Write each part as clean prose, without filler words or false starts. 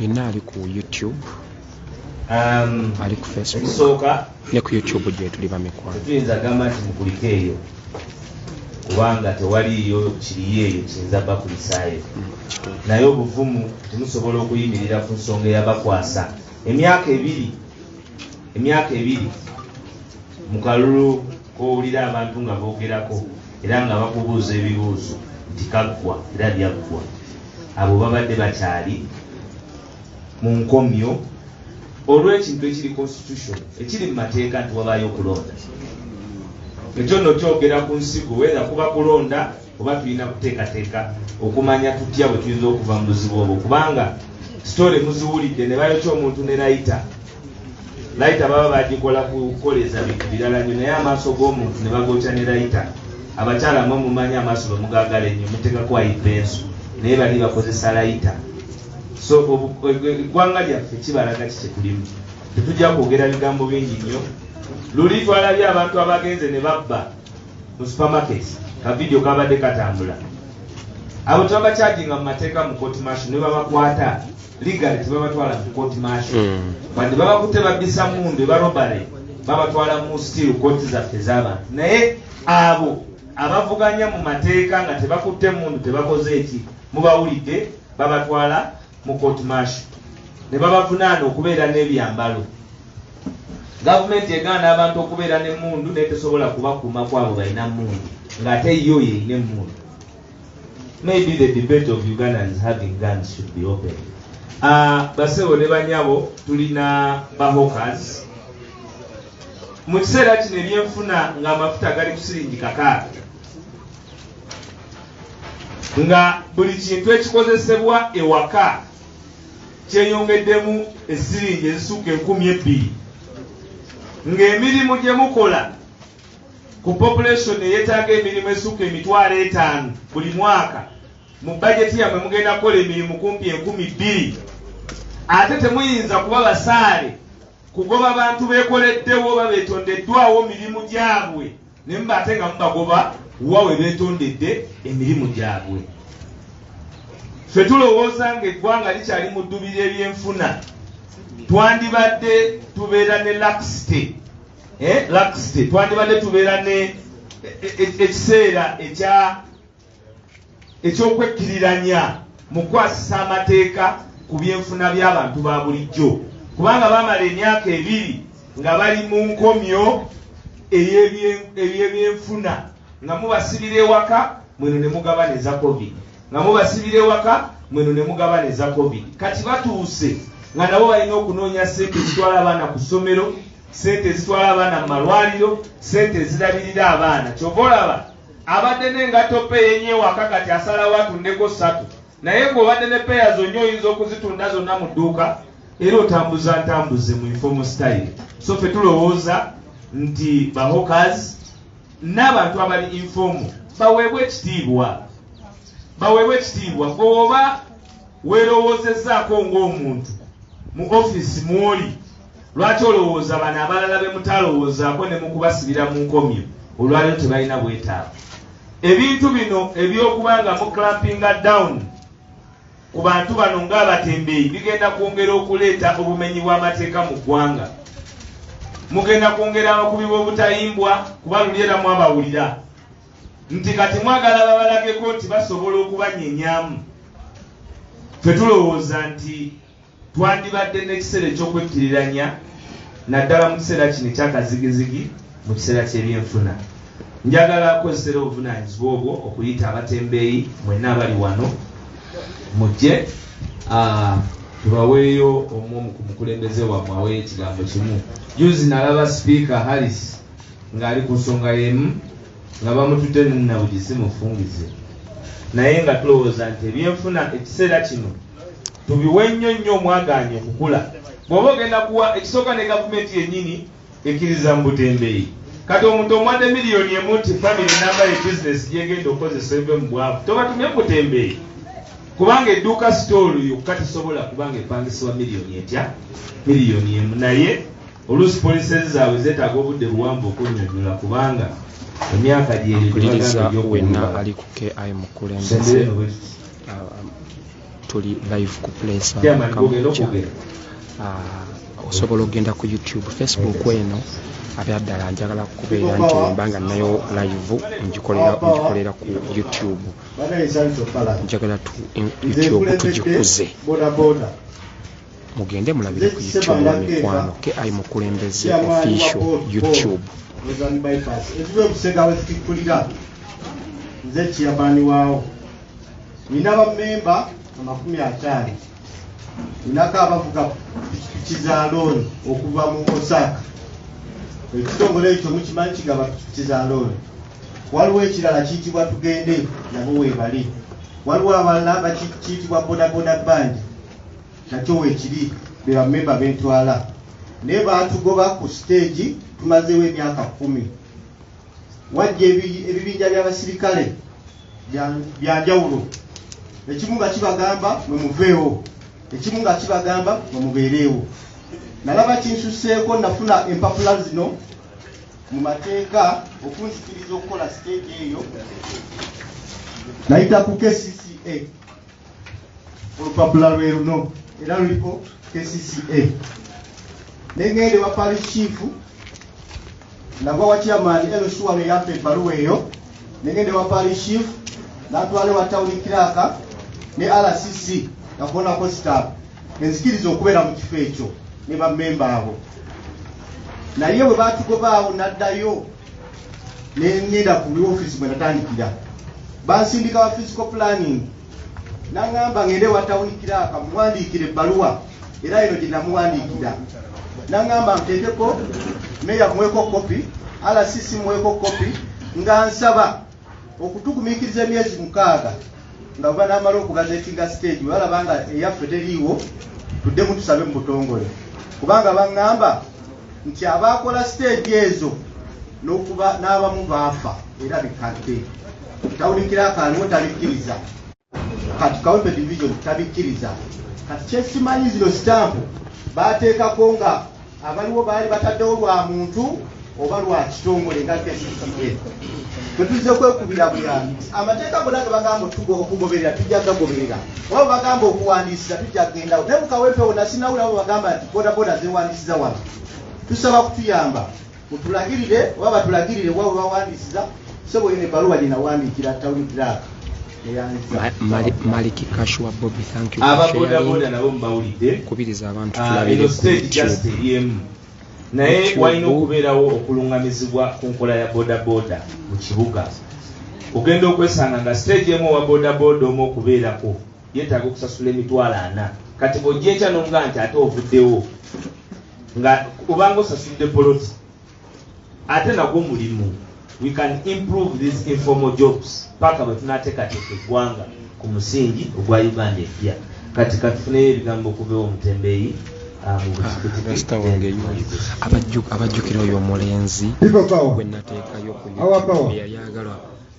Ina ali ku YouTube. Ali ku Facebook. Soka ne ku YouTube je tuli bamikwano. Tuyinza gamba nti mukulikeeyo. Kubanga tewaliyo kiriyeeyo kiyinza bakulisaayo. Naye obuvumu temusobola okuyimirira ku nsonga eyabakwasa. Emyaka ebiri mu kalulu k'owulira abantu nga boogerako era nga bakubuuza ebibuuzo nti kaggwa era byaggwa. Abo babadde bakyali mu nkomyo olw'ekintu ekiri constitution ekiri mu mateeka nti wabaayo okulonda. Ekyo nno kyogera ku nsigo wera kuba kulonda oba tulina kuteekateeka okumanya tutya bwe tuyinza okuva mu buzibu obwo, kubanga sitole muziwulidde ne bayokya omuntu ne layita baba bagikola kukoleza bintu birala nnyo, naye amaaso g'omuntu ne bagokya ne layita. Abakyala mwe mumanyi amaaso bamugagala ennyo muteekako ayipensu naye bali bakozesa layita. So eggwanga lyaffe kibalaga kiki kulimu. Tetujja kwogera bigambo bingi nnyo. Luli twalabye abantu abagenze ne babba mu supermarket, ka video kabadde katambula. Abo tubakyaginga mu mateeka mu court martial ne babakwata legally tebabatwala mu court martial. Bandi babakutte babbisa mundu barobale babatwala mu still court zaffe z'abantu. Naye abo abavuganya mu mateeka nga tebakutte mundu tebakoze eki mubawulidde babatwala mu court martial ne babavunaana okubeera n'ebyambalo. Gavumenti egaana abantu okubeera n'emmundu naye tesobola kubakuuma kwabo balina mmundu ng'ate yo yerina emmundu. Maybe the debate of Ugandans having guns should be open. Basewo ne banyabo tulina bahawkers. Mu kiseera kino ebyenfuna ng'amafuta gali ku siringi 6 nga buli kintu ekikozesebwa ewaka kyeyongeddemu esiringi ezisuuka 2,000 ng'emirimu gye mukola ku population eyeetaaga emirimu essuuka 5,000 buli mwaka mu bajeti yammwe mugenda kukola emirimu kumpi 2,000 ate temuyinza kuba basaale kugoba bantu beekoleddewo oba beetondeddwawo mirimu gyabwe ne muba ate nga mubagoba wawe beetondedde emirimu gyabwe. Ffe tulowooza ng'eggwanga likyali mu ddubi ly'ebyenfuna twandibadde tubeera ne laxity. Twandibadde tubeera ne ekiseera eky'okwekkiriranya mu kukwasisa amateeka ku byenfuna by'abantu ba bulijjo, kubanga bamala emyaka 2 nga bali mu nkomyo ey'ebyenfuna nga mubasibira ewaka mweno ne mugabaniza COVID, nga mubasibira ewaka mweno ne mugabaniza COVID. Kati batuuse nga nabo balina okunoonya ssente zitwala abaana ku ssomero, ssente zitwala abaana mu malwaliro, ssente zirabirira abaana. Kyova olaba abadde n'engatto peeya enye ewaka kati asalawo atundeko 3, naye ng'obadde ne peeya zonna oyinza okuzitunda zonna mu dduuka era otambuza ntambuze mu informal style. So ffe tulowooza nti bahawkers n'abantu abali informal baweebwe ekitiibwa. Bw'oba weerowoozezzaako ng'omuntu mu office mwoli, lwaki olowooza bano abalala be mutalowoozaako ne mukubasibira mu nkomyo olwaliro tebalina bwetaavu? Ebintu bino eby'okubanga mu clampinga down ku bantu bano ng'abatembeeyi bigenda kwongera okuleeta obumenyi bw'amateeka mu ggwanga. Mugenda kwongera abakubi b'obutayimbwa kuba luli era mwabawulira nti kati mwagala babalageko nti basobola okubanyenyaamu. Ffe tulowooza nti twandibadde n'ekiseera eky'okwekkiriranya naddala mu kiseera kino ekyakazigizigi mu kiseera ky'ebyenfuna. Njagala kukozesera obuvunaanyizibwa obwo okuyita abatembeeyi mwenna abali wano mujje tubaweeyo omu ku mukulembeze wammwe aweeyo ekigambo kimu. Juzi nalaba Speaker Harris ng'ali ku nsonga y'emu nga bamutudde nnabugi simufungize, naye nga tulowooza nti ebyenfuna ekiseera kino tubiwe nnyo omwagaanya okukula. Bw'oba ogenda kuwa ekisooka ne gavumenti yennyini ekkiriza mu butembeeyi. Kati omuntu omwadde miliyoni emu nti family namba ye business gyegenda okukozesa eve mu bwavu tobatumye mu butembeeyi, kubanga edduuka sitoolu yokka tesobola kubanga epangisibwa miliyoni emu. Naye oluusi poliisi zaabwe zeetaaga obudde buwanvu okunnyonnyola kubanga emyaka gyeri wenna ali ku KI Mukulembeze tuli live ku place okugera osobola ogenda ku YouTube, Facebook eno abyaddala njagala kubeera nti wembanga nayo live ngikolera ku YouTube, njagala YouTube tugikuze, mugende mulabire ku YouTube mikwano ke Abakulembeze official YouTube. Nze kiyabani waawo nina bamemba 50, ninako abavuga pikipiki za looni okuva mu Osaka. Ekitongole ekyo mukimanyi kigaba pikipiki za looni. Waliwo ekirala kiyitibwa Tugende nabo weebali, waliwo abalala bakiyitibwa bodaboda bandi nakyo weekiri be bamemba bentwala, naye baatugoba ku stage tumazeewo emyaka 10. Wajja ebibinja by'abasirikale bya njawulo, ekimu nga kibagamba mwe muveewo, ekimu nga kibagamba mwe mubeereewo. Nalaba kinsuseeko nafuna empapula zino mu mateeka okunzikiriza okukola stage eyo. Nayita ku KCCA, olupapula lwe luno era luliko KCCA. Nengende wa parish chief nagwa wa chairman Elsuwa ne yape baluwa eyo, nengende wa parish chief natwale wa town clerk ne RCC nakona ko staff enzikirizo okubeera mu kifo ekyo ne ba member abo. Naye bwe batugobaawo naddayo nengenda ku office mwe natandikira, bansindika wa physical planning nangamba ngende wa town clerk muwandiikire baluwa era eno gye namuwandiikira, nangamba nteekeko meya mweko kopi, RCC mweko kopi, nga nsaba okutugumiikiriza emyezi 6 nga baba n'amala okugazetinga stage walabanga eyaffe teriiwo, tuddemu tusabe mu butongole, kubanga baŋŋamba nti abaakola stage ezo n'okuba n'abamu baafa era bikadde. Tawulikira akaaliwo tabikkiriza, kati Kawempe division tabikkiriza. Kati kyesimanyi zino sitampu baateekako nga abaliwo baali bataddewo lwa muntu oba lwa kitongole nga KCCA. Twetuze kwekubira buyambi amateeka gonna ge bagamba okugoberera tujja gagoberera, oba bagamba okuwandiisira tujja kugenda. Naye mu Kawempe wonna sinawulirawo bagamba nti bodaboda zewandiisiza wano. Tusaba kutuyamba mutulagirire oba batulagirire waba bawandiisiza sobo yene baluwa gye nawandiikira town clerk. Maliki Kashwa Bobby, thank you for sharing. Nabo mbawulidde kubiriza abantu tulabire ku stage naye walina okubeerawo okulungamizibwa ku nkola ya bodaboda mu kibuga. Ogenda okwesanga nga stage emu wa bodaboda omu okubeerako yeetaaga okusasula $40. Kati bw'ojja ekya n'omugaa nti ate ovuddewo nga obanga osasulidde poloti ate nagwo mulimu. We can improve these informal jobs paka bwe tunaateekateeka eggwanga ku musingi ogwa Uganda ebya. Kati katufuneyo ebigambo okubeewo omutembeeyi abajjukira oyo omulenzi gwe nateekayo ku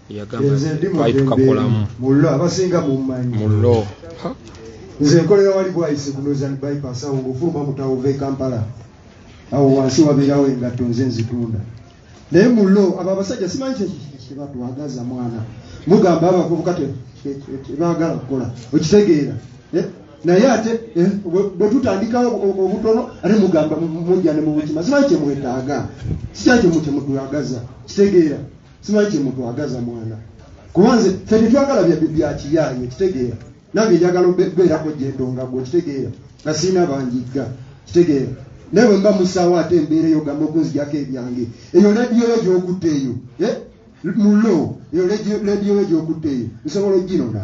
eyagamba tukakolamu abasinga mumanyi mullo. nze nkolera wali bwayise ku Northern bypass awo ng'ofuluma mutawova e Kampala awo wansi wabeerawo engatto nze nzitunda. Naye mullo abo abasajja simanyi kyebatwagaza mwana mugamba abavubuka tebaagala kukola okitegeera. Naye ate bwe tutandikawo obutono ate mugamba mujja ne mu bukima, simanyi kyemwetaaga, sikyali kyemutwagaza kitegeera, simanyi kyemutwagaza mwana. Kuba nze ffe tetwagala bya kiyaayo kitegeera, nange njagala obeerako gyendonga gwe kitegeera, nga sirina banjigga kitegeera. Naye bwe mba musaawo ate embeera eyo gamba okunzijako ebyange, eyo lediyo yo gy'okutte eyo mullo, eyo lediyo yo gy'okutte eyo nsobola oginona,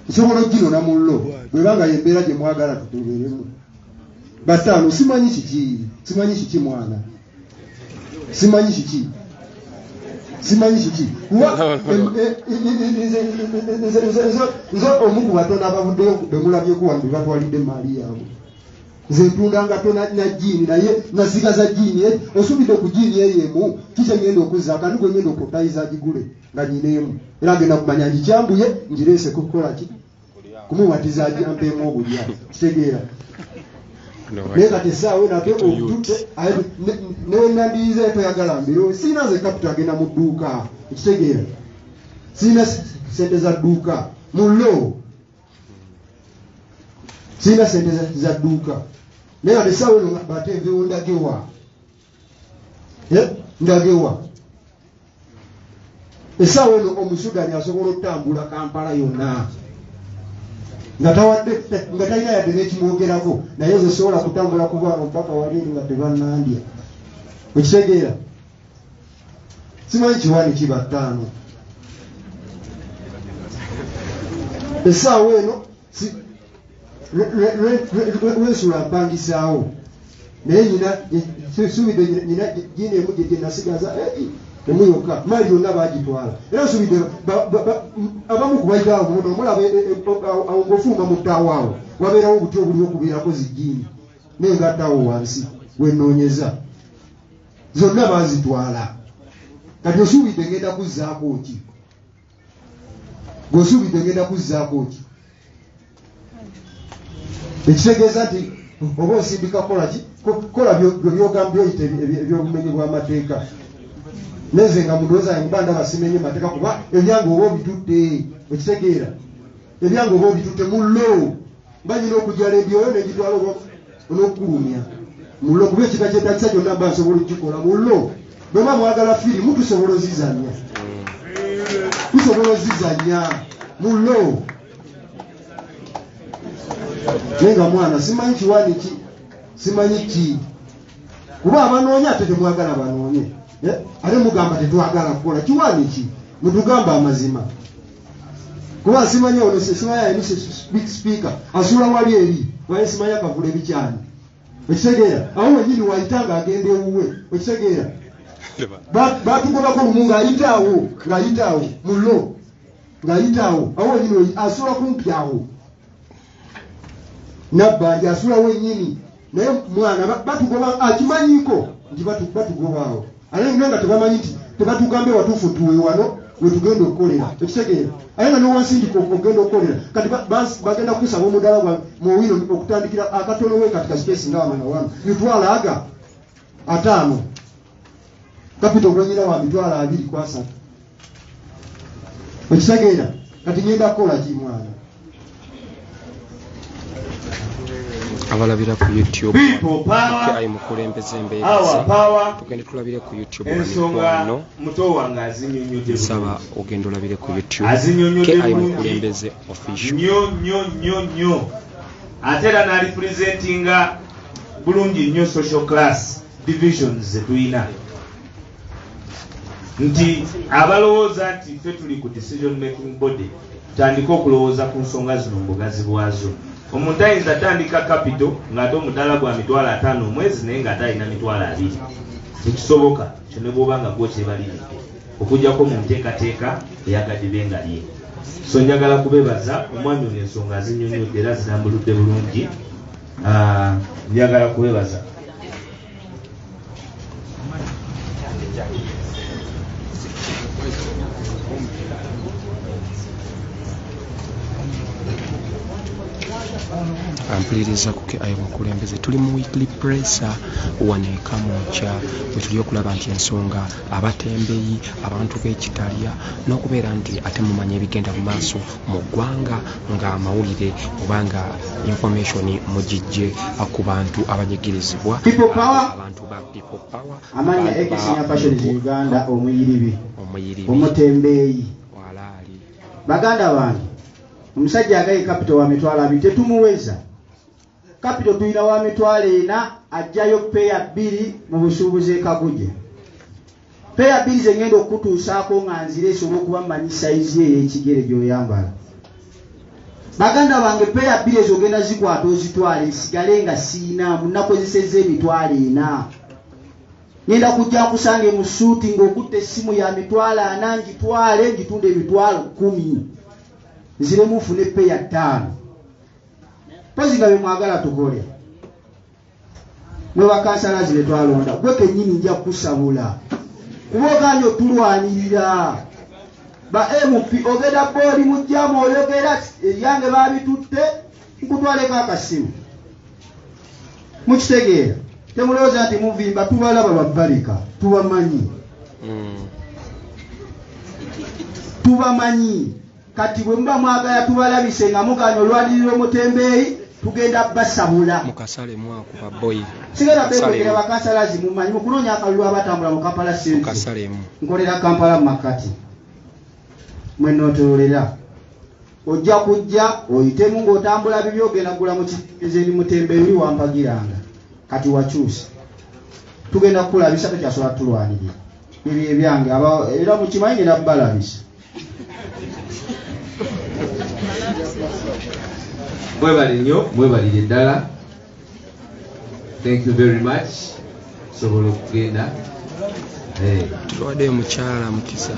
nsobola oginona mullo bwebanga yembeera gye mwagala tutubeeremu. Bataano simanyi kiki mwana, simanyi kiki nze omu ku batono abavuddeyo bemulabyeku wano bebatwalidde maali yaabwe. Nze ntundanga tona na jini naye nasigaza jini osubide ku jini eyemu kise ngendo okuza kandi gwe ngendo okutayiza gigule nga nyineemu era agenda kumanya njikyambuye njirese kukola ki kumuwatiza ajampemu obulya kitegeera. Naye kati essaawa nate otutte newe nandiyiza toyagala mbiro siina ze kapita agenda mu dduuka ekitegeera, siina sente za dduuka mullo sina sente za dduuka naye adesawo eno bateevewo ndagewa ndagewa essaawa eno omusudani asobola okutambula Kampala yonna nga talina yadde n'ekimwogerako naye ze sobola kutambula kuva mpaka wali nga tebannandya okitegeera simanyi kiwani kiba 5 essaawa eno lwensula mpangisaawo naye nyina suubidde nyina ginemu gye nasigaza temuyoka mali yonna bagitwala era suubidde abamu kubayitawo buno omulaba awo ng'ofumba mu ttaawo awo wabeerawo obuti obuli okubeerako zigini nengattaawo wansi wenoonyeza zonna bazitwala kati osuubidde ngenda kuzzaako ki gweosuubidde ngenda kuzzaako ki ekitegeeza nti oba osindika kola byogambye oyita ebyobumenyi bw'amateeka neze nga mudooza embanda basimenye mateeka kuba ebyange oba obitutte ekitegeera ebyange oba obitutte mullo banyina okujala ebyoyo negitwala olw'okukulumya mullo kuba ekika kyetagisa kyonna mba nsobola okukikola mullo bweba mwagala firimu tusobola ozizanya mullo naye nga mwana simanyi kiwani ki simanyi ki kuba abanoonya ate temwagala banoonye ate mugamba tetwagala kukola kiwani ki mutugamba amazima kuba simanyi ono simanyi speaker asula wali eri waye simanyi akavula ebikyani ekitegeera awo wenyini wayitanga agenda ewuwe ekitegeera batugobako lumu ng'ayitaawo mullo ng'ayitaawo awo wenyini asula kumpi awo nabbanja asula wenyini naye mwana batugoba akimanyiko nti batugobaawo ate nga tebamanyi nti tebatugambe watuufu tuwe wano wetugenda okukolera ekitegeera ate nga nowansindika okugenda okukolera kati bagenda kusaba omudala gwa muwino okutandikira akatono we katika space nga wamana wano mitwala aga 5 kapito gwanyina wa mitwala 2 ekitegeera kati ngenda kukola ki mwana abalabira ku YouTube Abakulembeze mbeereze tugende tulabire ku YouTube ensonga muto wange azinyonyodde saba ogenda olabire ku YouTube Abakulembeze official nnyo ate era n'alipresentinga bulungi nnyo social class divisions zetulina nti abalowooza nti ffe tuli ku decision making body tutandika okulowooza ku nsonga zino mbugazi bwazo omuntu ayinza atandika kapito ng'ate omudala gwa mitwalo 5 omwezi naye ng'ate alina mitwalo 2 tekisoboka kyo ne bw'oba nga gwo kyebaliridde okujjako mu nteekateeka eyagadibe nga lye so njagala kubebaza omwami ono ensonga azinyonyodde era zinambuludde bulungi njagala kubebaza ampuliriza kuke Abakulembeze tuli mu weekly pressa waneeka mukya bwe tuli okulaba nti ensonga abatembeyi abantu b'ekitalya n'okubeera nti ate mumanya ebigenda mu maaso mu ggwanga ng'amawulire obanga information mugijje ku bantu abanyigirizibwa abantu ba people power amanya ekisinya passion Uganda omuyiribi omutembeyi walaali baganda bange omusajja agaye capital wa mitwalo 2 tetumuweza capital tulina wa mitwalo 4 ajjayo peya 2 mu busuubuzi ekaguje peya 2 zengenda okutuusaako nga nzire esobola okuba mmanyi saizi ey'ekigere gy'oyambala baganda bange peya 2 ezogenda zikwata ozitwale nsigale nga siinaamu nakozesezza emitwalo 4 ngenda kujja kusange mu suuti ng'okutta essimu ya mitwalo 4 ngitwale ngitunde emitwalo 10 nzire mufune peya 5 pozi nga bemwagala tukole mwe bakansala zile twalonda gwe kenyini nja kusabula kuboganya otulwanirira ba MP ogenda bodi mujjamo oyogera yange babitutte nkutwaleko akasimu mukitegeera temulowooza nti muvimba tubalaba babbalika tubamanyi tubamanyi kati bwe muba mwagala tubalabise nga muganya olwanirira omutembeeyi tugenda basabula mukasale mwako baboyi sigera bekwogera bakasalazi mumanyi mukunoonya akalulu abatambula mu Kampala Central mukasalemu nkolera Kampala Makati mwenotolera ojja kujja oyitemu ng'otambula bibi ogenda gula mu kizeni mutemberi wampagiranga kati wakyusa tugenda kukulabisa tokyasobola tulwanirira bibi ebyange era mukimanyi nina balabisa mwebale nnyo mwebalire ddala. Thank you very much. Sobola okugenda. tulwadde mukyala mukisa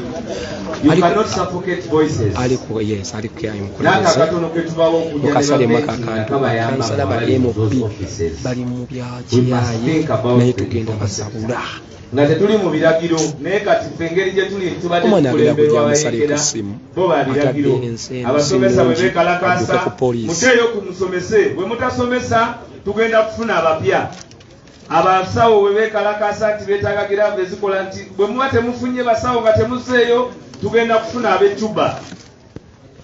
You cannot suffocate voices. aliko yes aliko yayi Nanga katono ketubawo okujja mukasale ne kansala bali mu bali mu byakiyaye naye tugenda basabula nga tetuli mu biragiro naye kati ffe engeri gye tuli tubadde omwana agenda kujja musale tukulemberwa kusimu bo ba biragiro abasomesa bwe beekalakasa muteeyo ku musomese bwe mutasomesa tugenda kufuna abapya abasawo bwe beekalakasa nti beetaaga giraavu ezikola nti bwe muba temufunye basawo nga temuzeeyo tugenda kufuna ab'ecuba.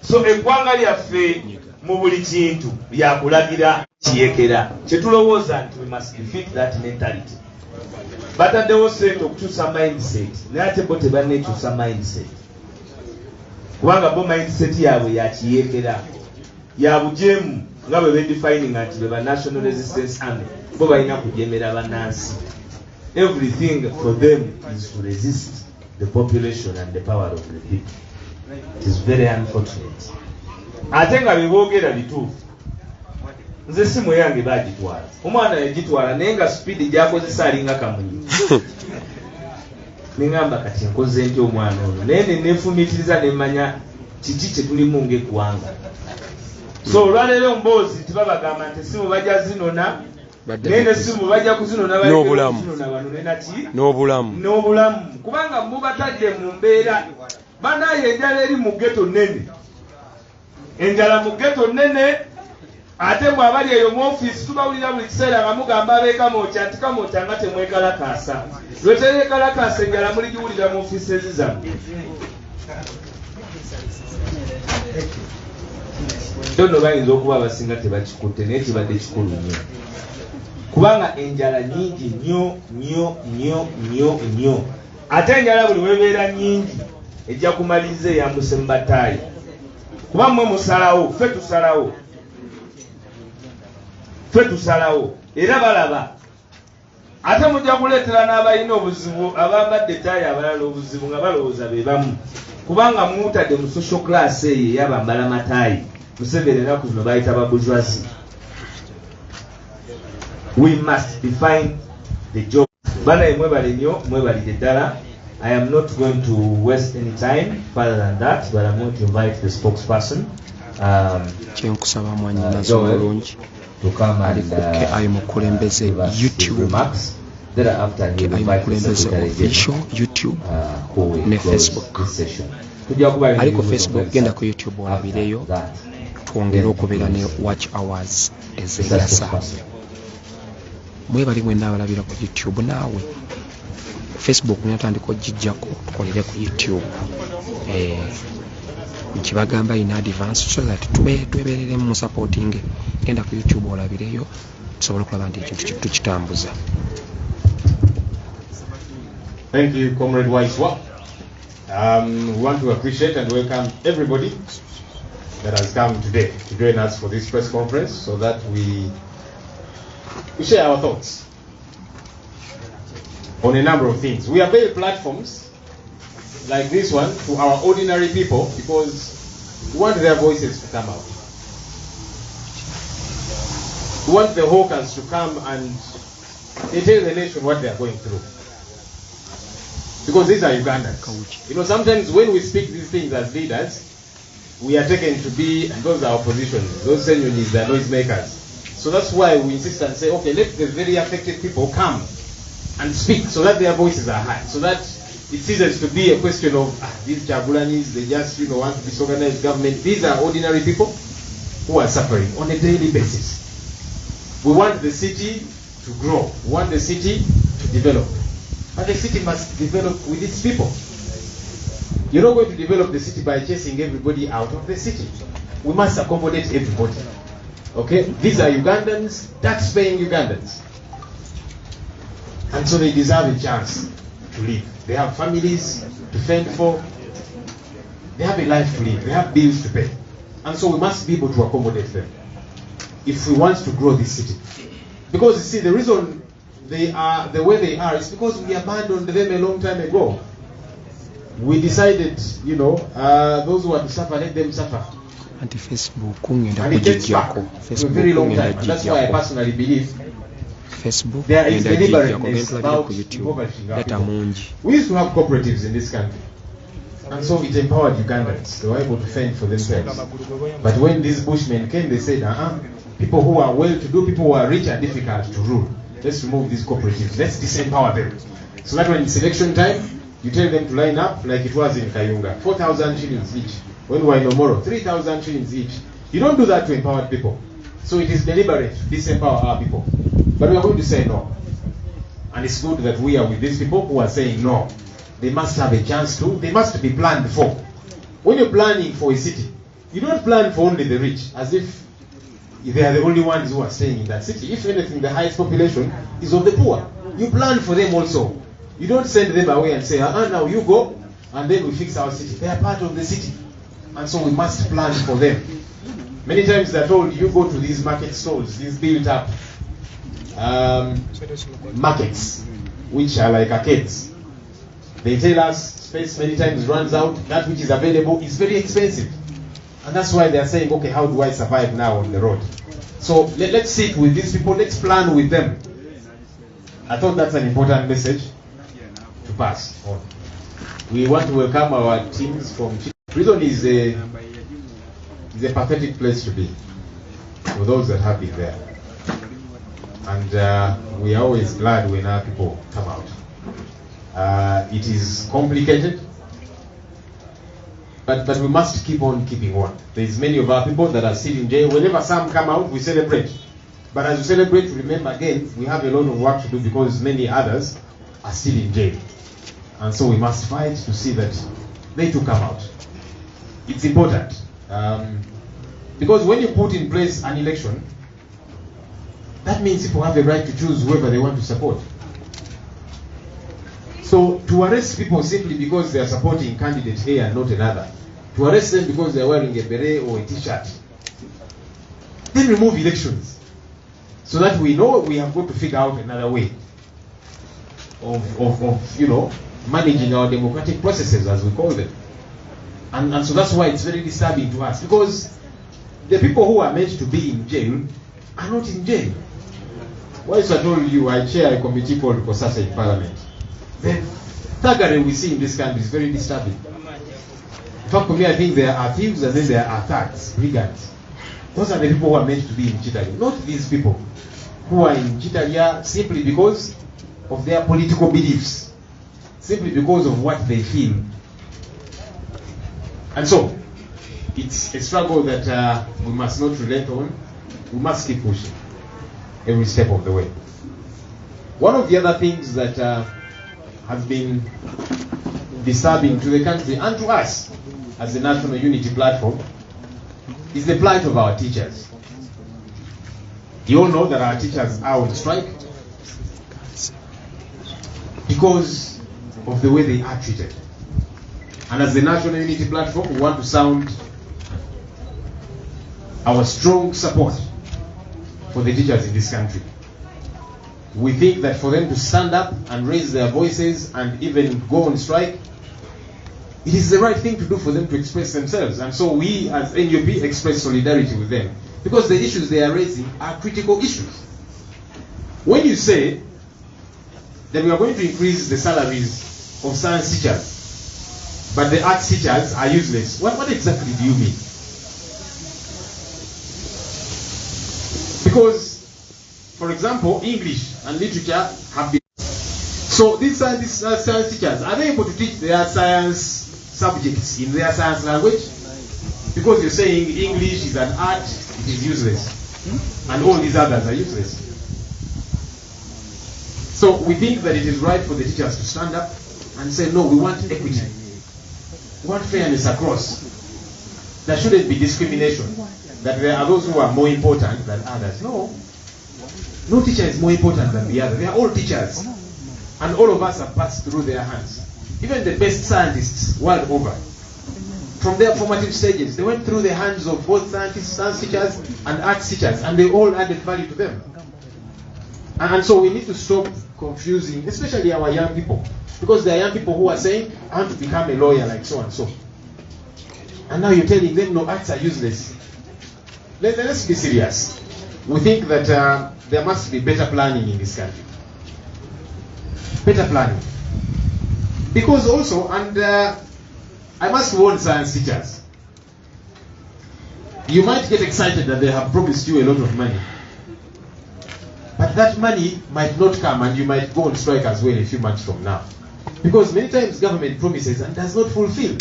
So eggwanga lyaffe mu buli kintu lyakulagira kiyekera kyetulowooza nti we must defeat that mentality. Bataddewo sente okukyusa mindset naye ate bo tebannekyusa mindset kubanga bo mindset yaabwe yakiyekera ya bujeemu nga bwe bedefininga nti be ba national resistance army bo balina kujemera bannansi. Everything for them is to resist the population and the power of the people. It is very unfortunate. Ate nga beboogera bituufu nze simu yange bagitwala omwana yagitwala naye nga speed gyakozesa alinga kamunyi neŋŋamba kati nkoze nti omwana ono naye neneefumiitiriza nemanya kiki kyetulimu ng'eggwanga. So olwaleero mboozi tibabagamba nti simu bajja zinona naye ne simu bajja kuzinona n'obulamu bano nenaki n'obulamu kubanga mubatadde mu mbeera banaye enjala eri mu ggeto nnene enjala mu ggeto nnene ate mwe abali eyo mu ofiisi tubawulira buli kiseera nga mugamba abeekamooca nti kamooca nga temwekalakaasa lwe teyeekalakaasa enjala muligiwulira mu ofiisi ezizammwe. Nno bayinza okuba abasinga tebakikutte naye kibadde kikulu nnyo kubanga enjala nyingi nnyo ate enjala buli webeera nyingi ejja kumaliriza eyambuse mu bataayi kuba mmwe musalawo ffe tusalawo era balaba ate mujja kuleetera n'abalina obuzibu abambadde ettaayi abalala obuzibu nga balowooza be bamu kubanga mutadde mu social class eyo eyabambala mataayi Museveni ennaku zino bayita babourgeoisie. We must define the job. Banaye mwebale nnyo mwebalire ddala. I am not going to waste any time further than that, but I'm going to invite the spokesperson, kyenkusaba mwanyinazo omulungi Abakulembeze YouTube Abakulembeze official YouTube ne Facebook aliko Facebook genda ku YouTube olabireyo twongere okubeera ne watch hours ezeyasa mwebali mwenna abalabira ku YouTube naawe Facebook natandika ogijjako tukolere ku YouTube nkibagamba in advance so that tweberere mu supporting genda ku YouTube olabireyo tusobole okulaba nti ekintu tukitambuza. Thank you, Comrade Waiswa. We want to appreciate and welcome everybody that has come today to join us for this press conference so that we share our thoughts on a number of things. We avail platforms like this one to our ordinary people because we want their voices to come out. We want the hawkers to come and tell the nation what they are going through. Because these are Ugandans. You know, sometimes when we speak these things as leaders, we are taken to be, and those are opposition, those Senyunis, they are noisemakers. So that's why we insist and say, okay, let the very affected people come and speak so that their voices are heard, so that it ceases to be a question of these Jagulanis, they just want to disorganize government. These are ordinary people who are suffering on a daily basis. We want the city to grow. We want the city to develop. But the city must develop with its people. You're not going to develop the city by chasing everybody out of the city. We must accommodate everybody. Okay? These are Ugandans, tax-paying Ugandans. And so they deserve a chance to live. They have families to fend for. They have a life to live. They have bills to pay. And so we must be able to accommodate them if we want to grow this city. Because you see, the reason they are the way they are is because we abandoned them a long time ago. We decided, you know, those who are to suffer, let them suffer. And Facebook And it takes back to a very long time. And that's why I personally believe Facebook there is deliberateness about impoverishing our data people. mungi. We used to have cooperatives in this country. And so it empowered Ugandans. They were able to fend for themselves. But when these Bushmen came, they said, people who are well-to-do, people who are rich are difficult to rule. Let's remove these cooperatives. Let's disempower them. So that when it's election time, you tell them to line up like it was in Kayunga. 4,000 shillings each. When we are in Omoro, 3,000 shillings each. You don't do that to empower people. So it is deliberate to disempower our people. But we are going to say no. And it's good that we are with these people who are saying no. They must have a chance to. They must be planned for. When you're planning for a city, you don't plan for only the rich, as if they are the only ones who are staying in that city. If anything, the highest population is of the poor. You plan for them also. You don't send them away and say, now you go, and then we fix our city. They are part of the city. And so we must plan for them. Many times they're told, you go to these market stalls, these built up markets, which are like arcades. They tell us space many times runs out. That which is available is very expensive. And that's why they're saying, okay, how do I survive now on the road? So let's sit with these people. Let's plan with them. I thought that's an important message to pass on. We want to welcome our teams from Prison is a pathetic place to be for those that have been there. And we are always glad when our people come out. It is complicated, but we must keep on keeping on. There's many of our people that are still in jail. Whenever some come out, we celebrate. But as we celebrate, remember again, we have a lot of work to do because many others are still in jail. And so we must fight to see that they too come out. It's important. Because when you put in place an election, that means people have the right to choose whoever they want to support. So to arrest people simply because they are supporting candidate A and not another, to arrest them because they are wearing a beret or a t-shirt, then remove elections. So that we know we have got to figure out another way of you know, managing our democratic processes, as we call them. And so that's why it's very disturbing to us, because the people who are meant to be in jail are not in jail. Once I told you, I chair a committee called Kosasa in Parliament. The thuggery we see in this country is very disturbing. In fact, for me, I think there are thieves and then there are thugs, brigands. Those are the people who are meant to be in Chitalia, not these people who are in Chitalia simply because of their political beliefs, simply because of what they feel. And so, it's a struggle that we must not relent on. We must keep pushing every step of the way. One of the other things that has been disturbing to the country and to us as the National Unity Platform is the plight of our teachers. You all know that our teachers are on strike because of the way they are treated. And as the National Unity Platform, we want to sound our strong support for the teachers in this country. We think that for them to stand up and raise their voices and even go on strike, it is the right thing to do for them to express themselves. And so we as NUP express solidarity with them, because the issues they are raising are critical issues. When you say that we are going to increase the salaries of science teachers, but the arts teachers are useless, what exactly do you mean? Because, for example, English and literature have been... So these science teachers, are they able to teach their science subjects in their science language? Because you're saying English is an art, it is useless. And all these others are useless. So we think that it is right for the teachers to stand up and say, no, we want equity. We want fairness across. There shouldn't be discrimination. that there are those who are more important than others. No. No teacher is more important than the other. They are all teachers. And all of us have passed through their hands. Even the best scientists world over, from their formative stages, they went through the hands of both scientists, science teachers, and arts teachers, and they all added value to them. And so we need to stop confusing, especially our young people, because there are young people who are saying, I want to become a lawyer like so and so. And now you're telling them, no, arts are useless. Let's be serious. We think that there must be better planning in this country. Better planning. Because also, and I must warn science teachers, you might get excited that they have promised you a lot of money. But that money might not come and you might go on strike as well a few months from now. Because many times government promises and does not fulfill.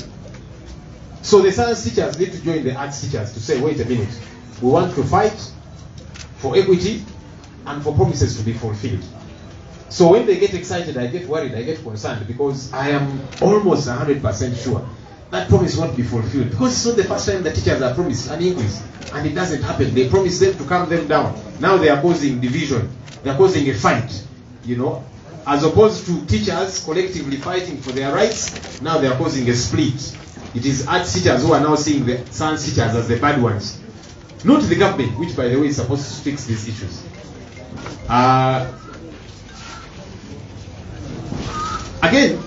So the science teachers need to join the arts teachers to say, wait a minute, we want to fight for equity and for promises to be fulfilled. So when they get excited, I get worried, I get concerned, because I am almost 100% sure that promise won't be fulfilled. Because it's not the first time the teachers are promised an increase, and it doesn't happen. They promise them to calm them down. Now they are causing division. They are causing a fight, you know. As opposed to teachers collectively fighting for their rights, now they are causing a split. It is arts teachers who are now seeing the science teachers as the bad ones. Not the government, which by the way is supposed to fix these issues. Again,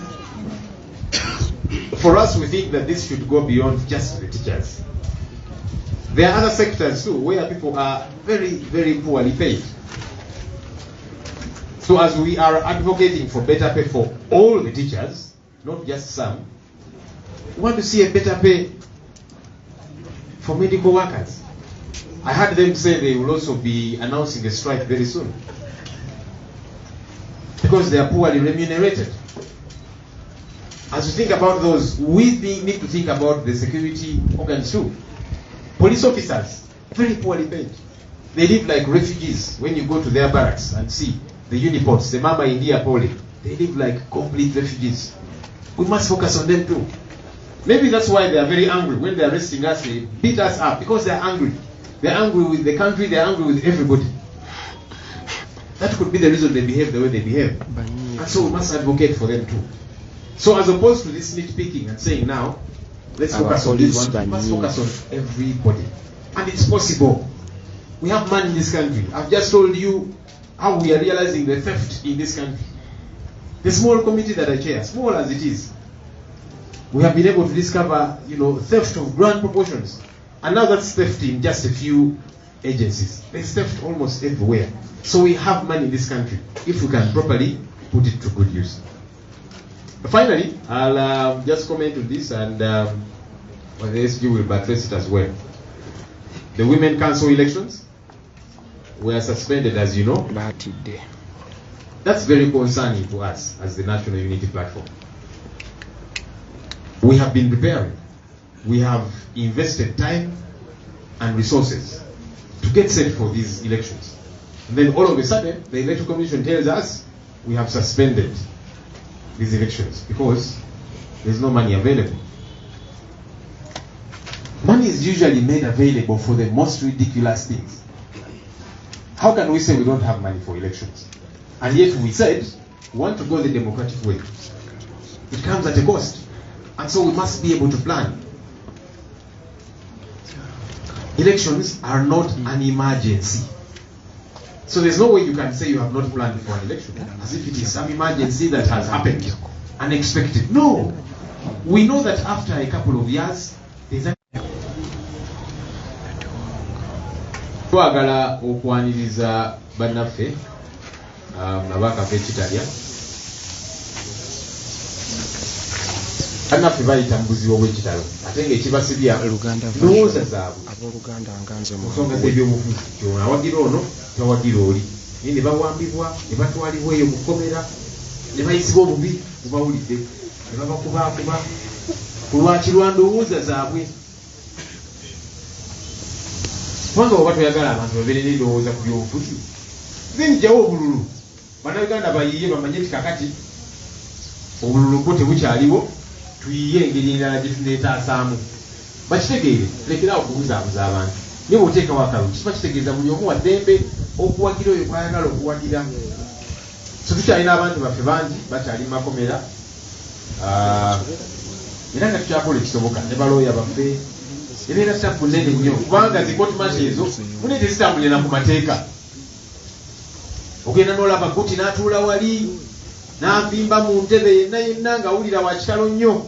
for us, we think that this should go beyond just the teachers. There are other sectors too where people are very, very poorly paid. So as we are advocating for better pay for all the teachers, not just some, we want to see a better pay for medical workers. I heard them say they will also be announcing a strike very soon because they are poorly remunerated. As we think about those, we need to think about the security organs too. Police officers, very poorly paid. They live like refugees. When you go to their barracks and see the uniforms, the Mama India Poli, they live like complete refugees. We must focus on them too. Maybe that's why they are very angry. When they are arresting us, they beat us up because they are angry. They are angry with the country, they are angry with everybody. That could be the reason they behave the way they behave. And so we must advocate for them too. So as opposed to this nitpicking and saying now, let's focus on this one, we must focus on everybody. And it's possible. We have money in this country. I've just told you how we are realizing the theft in this country. The small committee that I chair, small as it is, we have been able to discover, theft of grand proportions. And now that's theft in just a few agencies. There's theft almost everywhere. So we have money in this country if we can properly put it to good use. Finally, I'll just comment on this, and the SG will buttress it as well. The Women Council elections were suspended, as you know. That's very concerning to us as the National Unity Platform. We have been preparing. We have invested time and resources to get set for these elections. And then all of a sudden, the Electoral Commission tells us we have suspended these elections because there's no money available. Money is usually made available for the most ridiculous things. How can we say we don't have money for elections? And yet we said we want to go the democratic way. It comes at a cost. And so we must be able to plan. Elections are not an emergency. So there's no way you can say you have not planned for an election as if it is some emergency that has happened, unexpected. No. We know that after a couple of years, there's a twagala okwaniriza bannaffe abaka b'Ekitaliya. Bannaffe bayita mbuzi w'ekitalo ate ng'ekibasibya ndowooza zaabwe mu nsonga z'ebyobufuzi kyona awagira ono tawagira oli naye ne bawambibwa ne batwalibwa eyo mu kkomera ne bayisibwa obubi bubawulidde ne babakubaakuba ku lwaki lwa ndowooza zaabwe. Kubanga oba toyagala abantu babeere n'endowooza ku byobufuzi then jjawo obululu. Bannayuganda bayiiye bamanye nti kakati obululu bwo tebukyaliwo, tuyiye engeri endala gye tuneetaasaamu. Bakitegeere, lekerawo okubuzaabuza abantu. niwe oteekawo akalulu kiba kitegeeza buli omu waddembe okuwagira oyo kwayagala okuwagira. So tukyalina abantu baffe bangi bakyali mu makomera era nga tukyakola ekisoboka ne balooya baffe ebeera tabu nnene nnyo kubanga zikotimasi ezo mune tezitambulira ku mateeka. Ogenda n'olaba guti n'atuula wali n'avimba mu ntebe yenna ng'awulira wa kitalo nnyo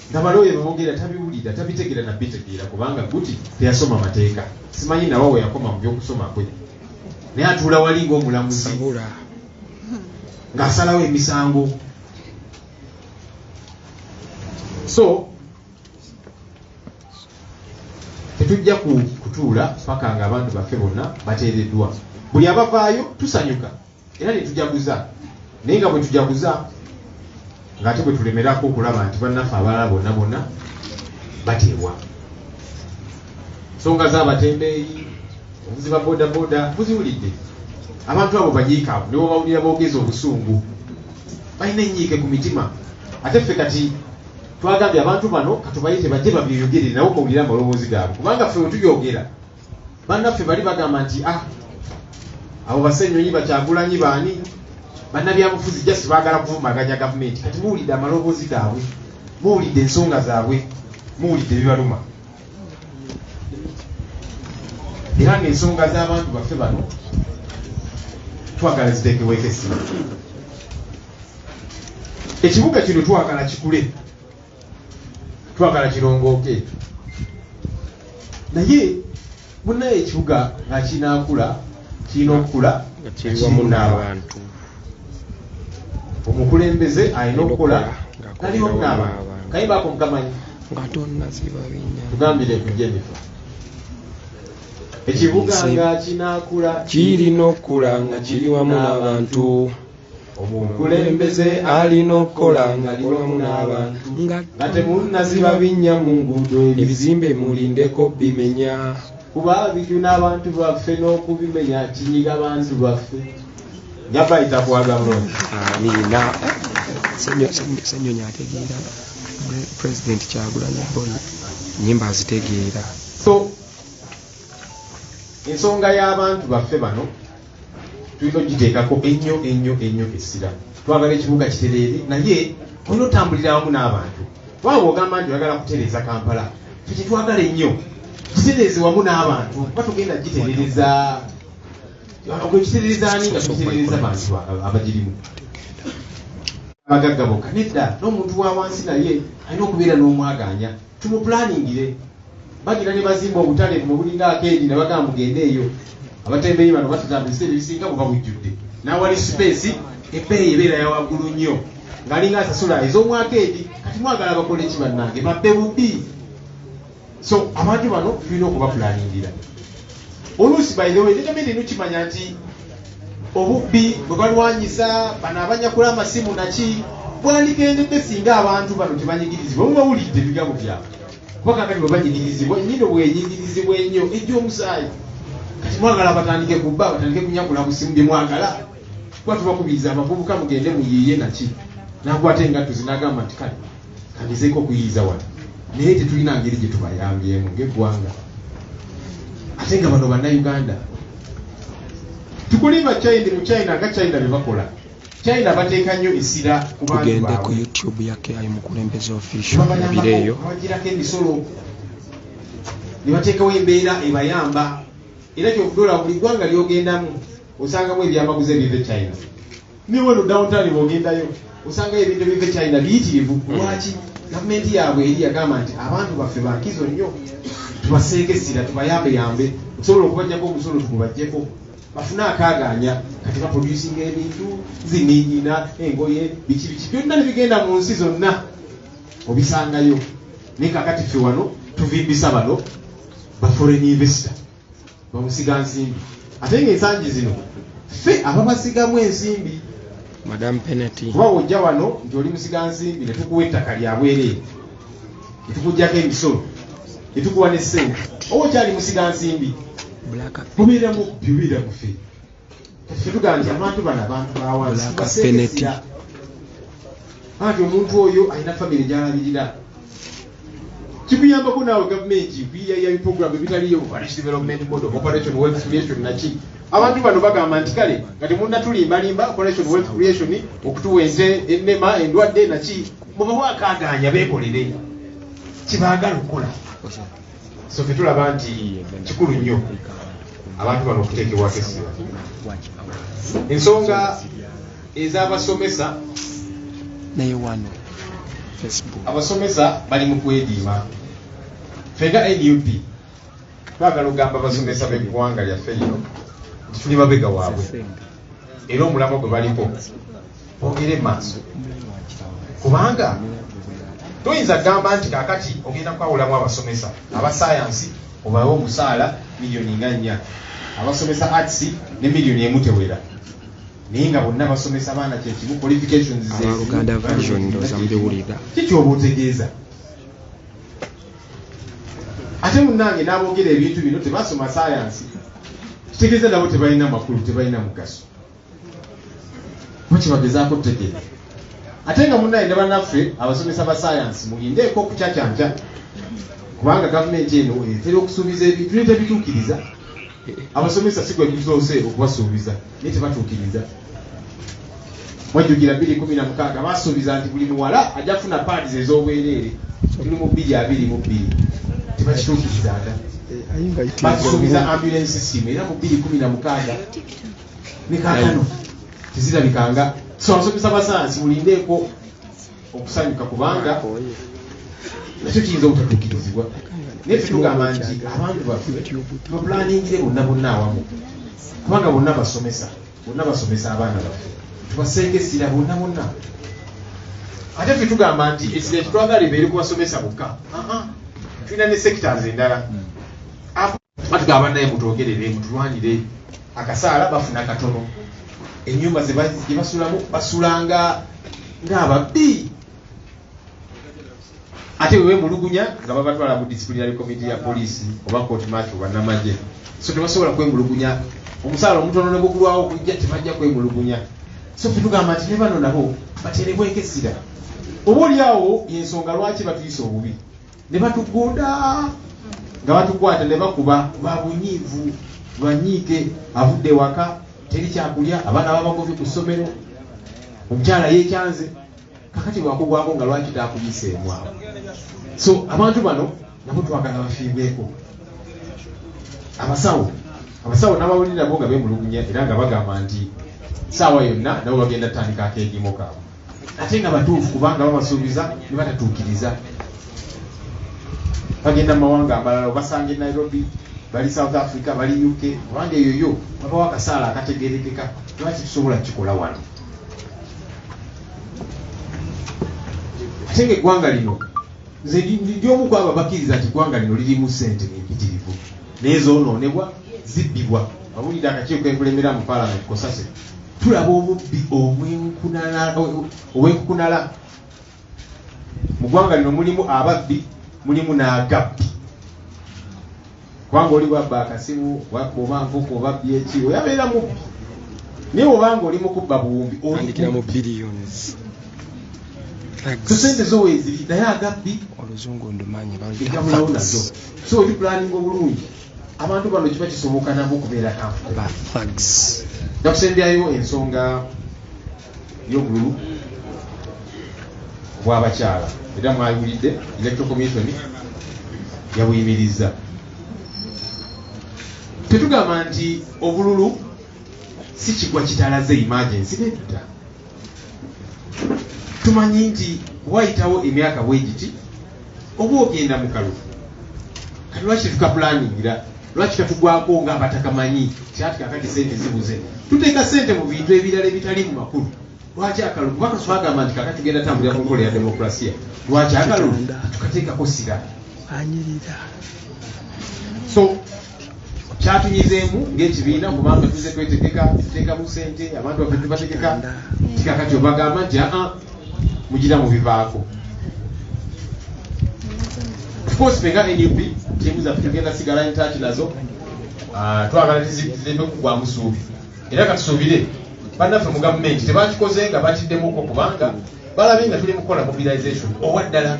nga balooya bamwogera tabiwulira tabitegeera nabitegeera kubanga guti teyasoma mateeka. Simanyi nawe we yakoma mu by'okusoma kwe naye atuula wali ng'omulamuzi ng'asalawo emisango. So tetujja kutuula paka nga abantu baffe bonna bateereddwa. Buli abavaayo tusanyuka era ne tujaguza, naye nga bwe tujaguza ng'ate bwe tulemerako okulaba nti bannaffe abalala bonna bonna bateebwa. Nsonga z'abatembeeyi, obuzi ba bodaboda buziwulidde. Abantu abo banyiikaavu nibo bawulira boogeza obusungu, balina ennyiike ku mitima. Ate ffe kati twagambye abantu bano katubayite bajje babyeyogerere nabo mawulire amaloboozi gaabwe kubanga ffe wetuyogera bannaffe bali bagamba nti abo Basennyonyi Bakyagulanyi baani bannabyabufuzi jasi baagala kuvumaganya gavumenti. Kati muwulidde amaloboozi gaabwe, muwulidde ensonga zaabwe, muwulidde ebibaluma. Era ng'ensonga z'abantu baffe bano twagala ziteekebweko essimu. Ekibuga kino twagala kikule, twagala kirongooke, naye munaye ekibuga nga kinaakula kirina okukula nga kiri wamu n'abantu. Omukulembeze alina okukola nali wamu n'abantu. Kayimba ako mukamanyi nga tonnaziba binnya tugambire kujja emifa. Ekibuga nga kinaakula kirina okukula nga kiri wamu n'abantu. Omukulembeze alina okukola nga ali wamu n'abantu nga temunnaziba binnya mu nguudo ebizimbe mulindeko bimenya kuba bijuna abantu baffe n'okubimenya kinyiga bantu baffe. Nga bayita kwaga mulonzi. Amiina. Ssennyonyi ategeera President Kyagulanyi Boy nnyimba azitegeera. So ensonga y'abantu baffe bano tulina ogiteekako ennyo essira. Twagala ekibuga kitereere naye olina otambulira wamu n'abantu. Waba ogamba nti oyagala kutereeza Kampala, kyetwagala ennyo kitereeze wamu n'abantu kuba tugenda gitereereza okukitereeza ani nga tukitereeza abantu abagirimu abagagga bokka. Nedda n'omuntu wa wansi naye alina okubeera n'omwaganya tumuplaningire. Bagira ne bazimba obutale mu bulinga akeedi ne bagamba mugende eyo. Abatembeeyi bano batutambulisa ebisinga buba bujjudde n'awali space ebbeeyi ebeera ya waggulu nnyo ng'alinga asasula ez'omwaka edi. Kati mwagala bakole ki bannange? Babbe bubbi. So abantu bano tulina okubapulaningira. Oluusi by the way negamende nukimanya nti obubbi bwe balwanyisa bano abanyakula amasimu naki bwandigendedde singa abantu bano tebanyigirizibwa. Mubawulidde ebigambo byabwe kuba kakati bwe banyigirizibwa ennyindo bwenyigirizibwa ennyo ejj'omusaayi. Kati mwagala batandike kubba batandike kunyakula busimu bye mwagala kuba tubakubiriza abavubuka mugende muyiiye naki nakwata engatto zinagamba nti kale kandizeeko okuyiiza wano naye tetulina ngeri gye tubayambyemu ng'eggwanga. Ate nga bano bannayuganda tukulimba mu China nga China bye bakola. China bateeka nnyo essira ku bantu baabwe. Tugende ku YouTube yake Abakulembeze official bireeyo bagirako emisolo ne bateekawo embeera ebayamba. Era kyokudola buli ggwanga lyogendamu osangamu ebyamaguzi ebiva China. Ni wano downtown bwogendayo osangayo ebintu ebiva China biyitirivu. Lwaki? Gavumenti yaabwe eri yagamba nti abantu baffe bankizo nnyo tubaseeke essira tubayambeyambe tusobola okubajjako omusolo tugubajjeko bafune akaaganya kati baproducinga ebintu zininyina engoye biki byonna nebigenda mu nsi zonna obisangayo. Naye kakati ffe wano tuvimbisa bano ba foreign investor bamusiga nsimbi. Ate ng'ensangi zino ffe ababasigamu ensimbi Madam Penalty kuba wojja wano nti oli musiga nsimbi ne tukuwa ettaka lya bwereere ne tukuggyako emisolo ne tukuwa ne ssente oba okyali musiga nsimbi mubeeramu okubyubeera mu ffe. Kati ffe tugamba nti abantu bano abantu bawansi baseesira anti omuntu oyo alina famire gy'alabirira. kikuyambako naawe gavumenti kuyiyayo program ebitaliyo Village Development Model, Operation Wealth Creation naki abantu bano bagamba nti kale nga temunnatulimbalimba Operation Wealth Creation okutuwa ente ennema endwadde naki mubawa akaganya beekolere kibaagala okukola. So fe tulaba nti kikulu nnyo abantu bano okuteekebwako essira. Ensonga ez'abasomesa naye wano Facebook abasomesa bali mu kwediima. Fenga NUP twagala ogamba abasomesa b'eggwanga lyaffe lino nti tuli mabega waabwe era omulamwa gwe baliko ogere maaso, kubanga toyinza kugamba nti kaakati ogenda kwawulamu abasomesa aba sayansi obawe omusaala miliyoni nga 4, abasomesa arts ne miliyoni emu tewera, naye nga bonna basomesa abaana kyekimu qualifications Uganda version ndoza mbiwulira kikyoba otegeeza. Ate munnange n'aboogera ebintu bino tebasoma sayansi, kitegeeza nabo tebalina makulu, tebalina mugaso, bakibagezaako tutegeeza. Ate nga munnange ne bannaffe abasomesa ba sayansi mulindeeko okucacanca, kubanga gavumenti eno etera okusuubiza ebintu naye tebituukiriza. Abasomesa si gwe tusoose okubasuubiza naye tebatuukiriza. Mwajjukira 2016 basuubiza nti buli muwala ajja kufuna pads ez'obwereere, tuli mu 2022 tebakituukiriza ata. Basuubiza ambulance system era mu 2016 ne kaakano tezirabikanga. So abasomesa ba sayansi mulindeeko okusanyuka, kubanga nakyo kiyinza obutatuukirizibwa. Naye tugamba nti abantu baffe tubaplaningire bonna awamu, kubanga bonna basomesa abaana baffe, tubasengesira bonna. Ate ffe tugamba nti essira tetwagala ebeere kubasomesa bokka, tulina ne sectors endala. Batugamba naye mutwogerere, mutulwanire akasaala bafuna katono, ennyumba ze basulamu basulanga ng'ababbi. Ate wewe mulugunya nga babatwala mu disciplinary committee ya police oba court martial bannamagye, so tebasobola kwemulugunya. Omusaala omutono ne gugulwawo kujja tebajja kwemulugunya. So tugamba nti ne bano nabo baterebweko essira. Oba oliawo yensonga lwaki batuyisa obubi, ne batugunda nga batukwata ne bakuba babunyiivu lwanyiike, avudde waka teri kyakulya, abaana babagobye ku ssomero, omukyala yeekyanze, kakati bwakugwako nga lwaki taakuyiseemu awo. So abantu bano nabo twagala bafiibweko. Abasawo n'abawulira nabo nga beemulugunya era nga bagamba nti saawa yonna nabo bagenda tandika akeegimo kaabwe, ate nga batuufu kubanga babasuubiza ne batatuukiriza. Bagenda mu mawanga amalala basanga Nairobi, bali South Africa, bali UK, kubanga eyoyo babawo akasaala akategerekeka. Lwaki tusobola kikola wano? Ate ng'eggwanga lino nze ndi omu ku abo abakkiriza nti eggwanga lino lirimu ssente empitirivu naye zoonoonebwa, zibbibwa. Bawulira akakiiko enkulemera mu Parliament Kosase, tulaba obubbi obw'enkukunala. Mu ggwanga lino mulimu ababbi, mulimu n'agabbi. Kubanga oli bwabba akasimu, oba nfuuka obabbi eki, oyabeera mubbi. Naye obanga oli mu kubba buwumbi andikira mu billions. Ssente zo weeziri naye agabbi oluzungu ndumanyi egabulawo nazo. So oli planning obulungi, abantu bano kiba kisoboka nabo okubeera thugs. Nakusembyayo ensonga y'obululu obw'abakyala, era mwawulidde Electoral Commission yabuyimiriza. Tetugamba nti obululu si kigwa kitalaze emergency, nedda. Tumanyi nti wayitawo emyaka bwegiti oba ogenda mu kalulu, kati lwaki tukapulaningira, lwaki katugwako nga abatakamanyi kyati kakati sente zibuze, tuteeka sente mu bintu ebirala ebitali mu makulu. Lwaki akalulu? Kubanga twagamba nti kakati tugenda tambulira ku nkola ya demokrasiya, lwaki akalulu tukateekako sira anyirira? So kyatunyizeemu ng'ekibiina, kubanga tuze tuteekamu sente, abantu baffe tubategeka tikakati obagamba nti mugira mubivaako. Of course fenga NUP tiimu zaffe tugenda sigala ntaki nazo, twagala tizireme kugwamu ssuubi, era katusuubire bannaffe mu gavumenti tebakikoze nga batiddemuko, kubanga balabye nga tuli mukola mobilization owa ddala.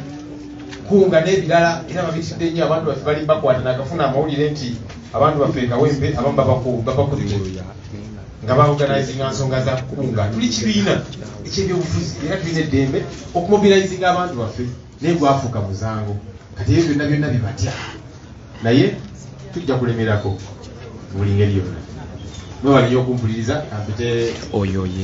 kunga n'ebirala era babitidde nnyo abantu baffe bali bakwata nakafuna amawulire nti abantu baffe kawempe abamu babakutte nga baorganizinga nsonga za kunga. Tuli kibiina ekyebyobufuzi era tulina eddembe okumobilizinga abantu baffe naye gwafuuka muzango kati ebyo byonna byonna bibatya naye tujja kulemerako buli ngeri yonna. Mwebaliyo okumpuliriza ampite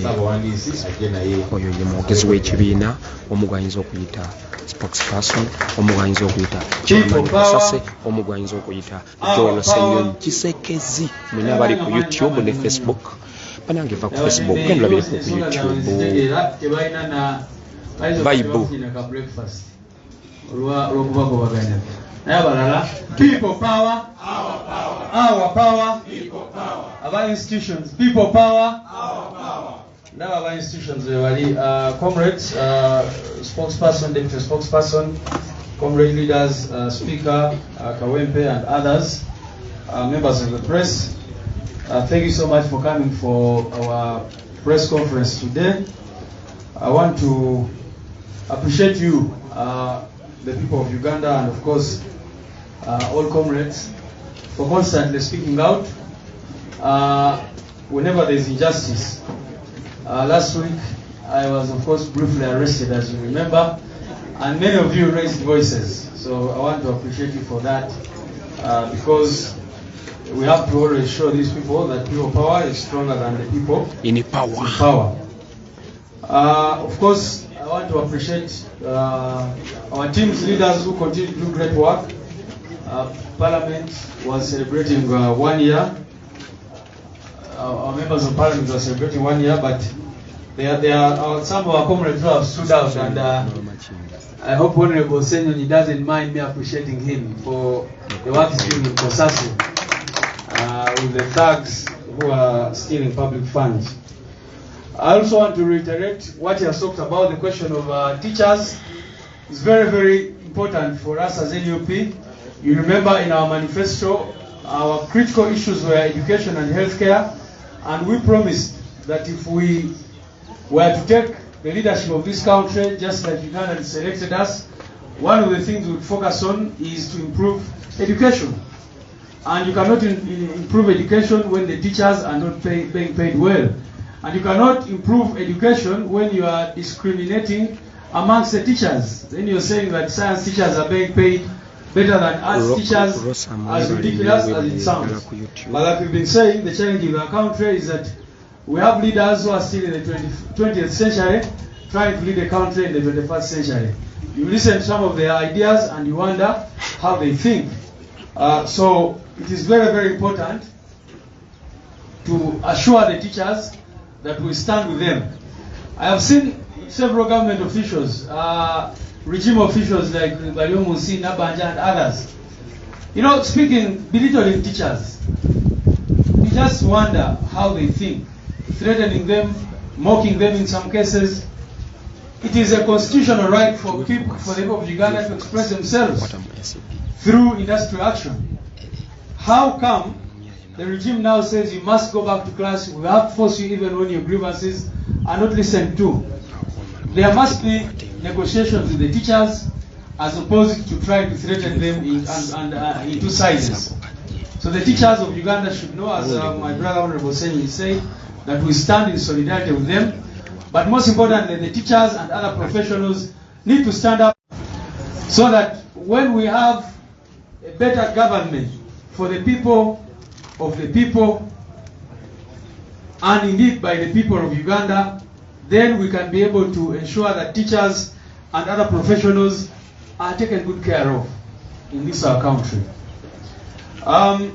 Ssabawandiisi ajje naye. Oyo ye mwogezi w'ekibiina omu gwayinza okuyita spokesperson, omu gwayinza okuyita chairman Kasase, omu gwayinza okuyita Joel Ssenyonyi Kisekezi. Mwena abali ku YouTube ne Facebook banange va ku Facebook genda olabireko ku YouTube Bible olwokubagobaganya naye abalala people power, our power, our institutions, people power, now our institutions wali comrades, spokesperson, deputy spokesperson, comrade leaders, speaker Kawempe and others, members of the press. Thank you so much for coming for our press conference today. I want to appreciate you, the people of Uganda, and of course all comrades, for constantly speaking out whenever there is injustice. Last week I was of course briefly arrested, as you remember, and many of you raised voices, so I want to appreciate you for that, because we have to always show these people that people power is stronger than the people in power. Of course, I want to appreciate our team's leaders who continue to do great work. Parliament was celebrating 1 year. Our members of Parliament were celebrating 1 year, but there are some of our comrades who have stood out, and I hope Honorable Ssenyonyi doesn't mind me appreciating him for the work he's doing in Kosasu with the thugs who are stealing public funds. I also want to reiterate what he has talked about. The question of teachers is very, very important for us as NUP. You remember in our manifesto, our critical issues were education and healthcare, and we promised that if we were to take the leadership of this country, just like Uganda selected us, one of the things we would focus on is to improve education. And you cannot improve education when the teachers are not being paid well. And you cannot improve education when you are discriminating amongst the teachers. Then you're saying that science teachers are being paid better than arts teachers, as ridiculous as it sounds. But like we've been saying, the challenge in our country is that we have leaders who are still in the 20th century trying to lead the country in the 21st century. You listen to some of their ideas and you wonder how they think. So it is very, very important to assure the teachers that we stand with them. I have seen several government officials, regime officials like Baliomusi, Nabanja and others, speaking, belittling teachers. You just wonder how they think, threatening them, mocking them in some cases. It is a constitutional right for the people of Uganda to express themselves through industrial action. How come the regime now says you must go back to class, we have to force you even when your grievances are not listened to? There must be negotiations with the teachers as opposed to trying to threaten them into silence. So the teachers of Uganda should know, as my brother Honorable Ssenyonyi said, that we stand in solidarity with them. But most importantly, the teachers and other professionals need to stand up so that when we have a better government for the people of the people, and indeed by the people of Uganda, then we can be able to ensure that teachers and other professionals are taken good care of in this our country. I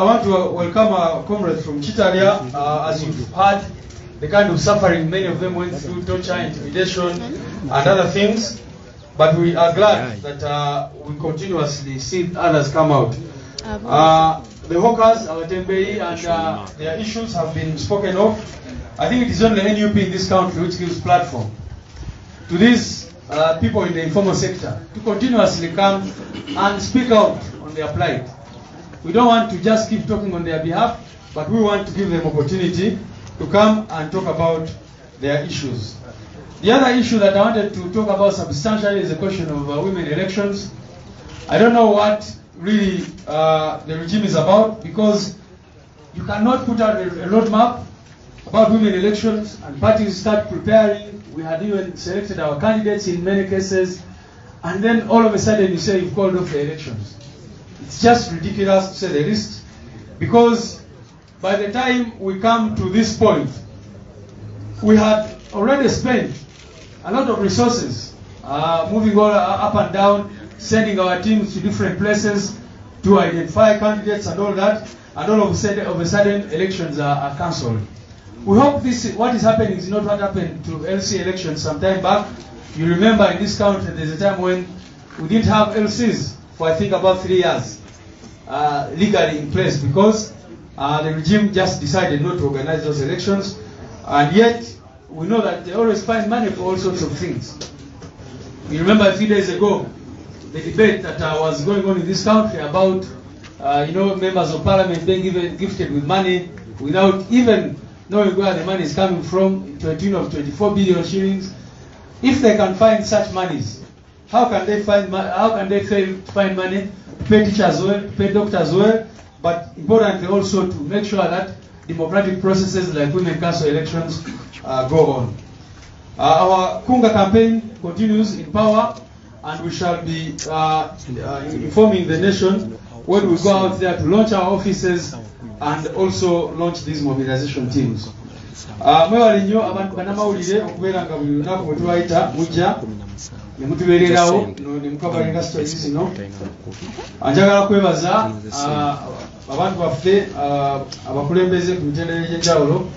want to welcome our comrades from Chitalia. As you've heard, the kind of suffering many of them went through, torture, intimidation, and other things. But we are glad that we continuously see others come out. The hawkers, our Tembei, and their issues have been spoken of. I think it is only NUP in this country which gives platform to these people in the informal sector to continuously come and speak out on their plight. We don't want to just keep talking on their behalf, but we want to give them opportunity to come and talk about their issues. The other issue that I wanted to talk about substantially is the question of women elections. I don't know what really the regime is about, because you cannot put out a roadmap about women elections and parties start preparing. We had even selected our candidates in many cases, and then all of a sudden you say you've called off the elections. It's just ridiculous, to say the least, because by the time we come to this point, we had already spent a lot of resources moving all up and down, sending our teams to different places to identify candidates and all that, and all of a sudden elections are cancelled. We hope what is happening is not what happened to LC elections some time back. You remember in this country there's a time when we didn't have LCs for I think about 3 years legally in place, because the regime just decided not to organize those elections, and yet we know that they always find money for all sorts of things. You remember a few days ago the debate that was going on in this country about members of parliament being gifted with money without even knowing where the money is coming from, to a tune of 24 billion shillings. If they can find such monies, how can they fail to find money to pay teachers well, to pay doctors well, but importantly also to make sure that democratic processes like women council elections go on. Our Kunga campaign continues in power, and we shall be informing the nation when we go out there to launch our offices and also launch these mobilization teams. Mwewale nnyo abantu bannamawulire okubeera nga buli lunaku bwe tubayita mujja ne mutubeererawo ne mukabalinga stories zino. Njagala kwebaza abantu baffe abakulembeze ku mitendera egy'enjawulo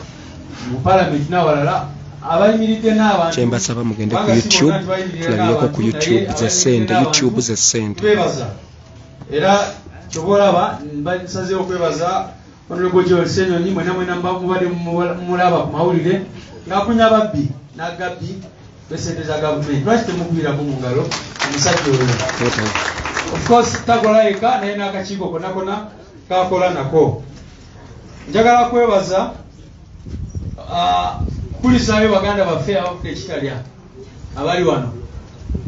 mu palamenti n'awalala abayimiridde n'abantu kyembasaba mugende ku YouTube tulabireko ku YouTube ze ssente twebaza era kyobalaba mbasazeewo okwebaza Honorable Joel Senyonyi mwena mubadde mulaba ku mawulire ng'akunya ababbi n'agabbi besente za gavumenti. Lwaki temugwirako mu ngalo omusajja oyo? Of course takola yeka naye n'akakiiko konna kakola nako. Njagala kwebaza kulisaayo baganda baffe abafudde ekitalya abali wano.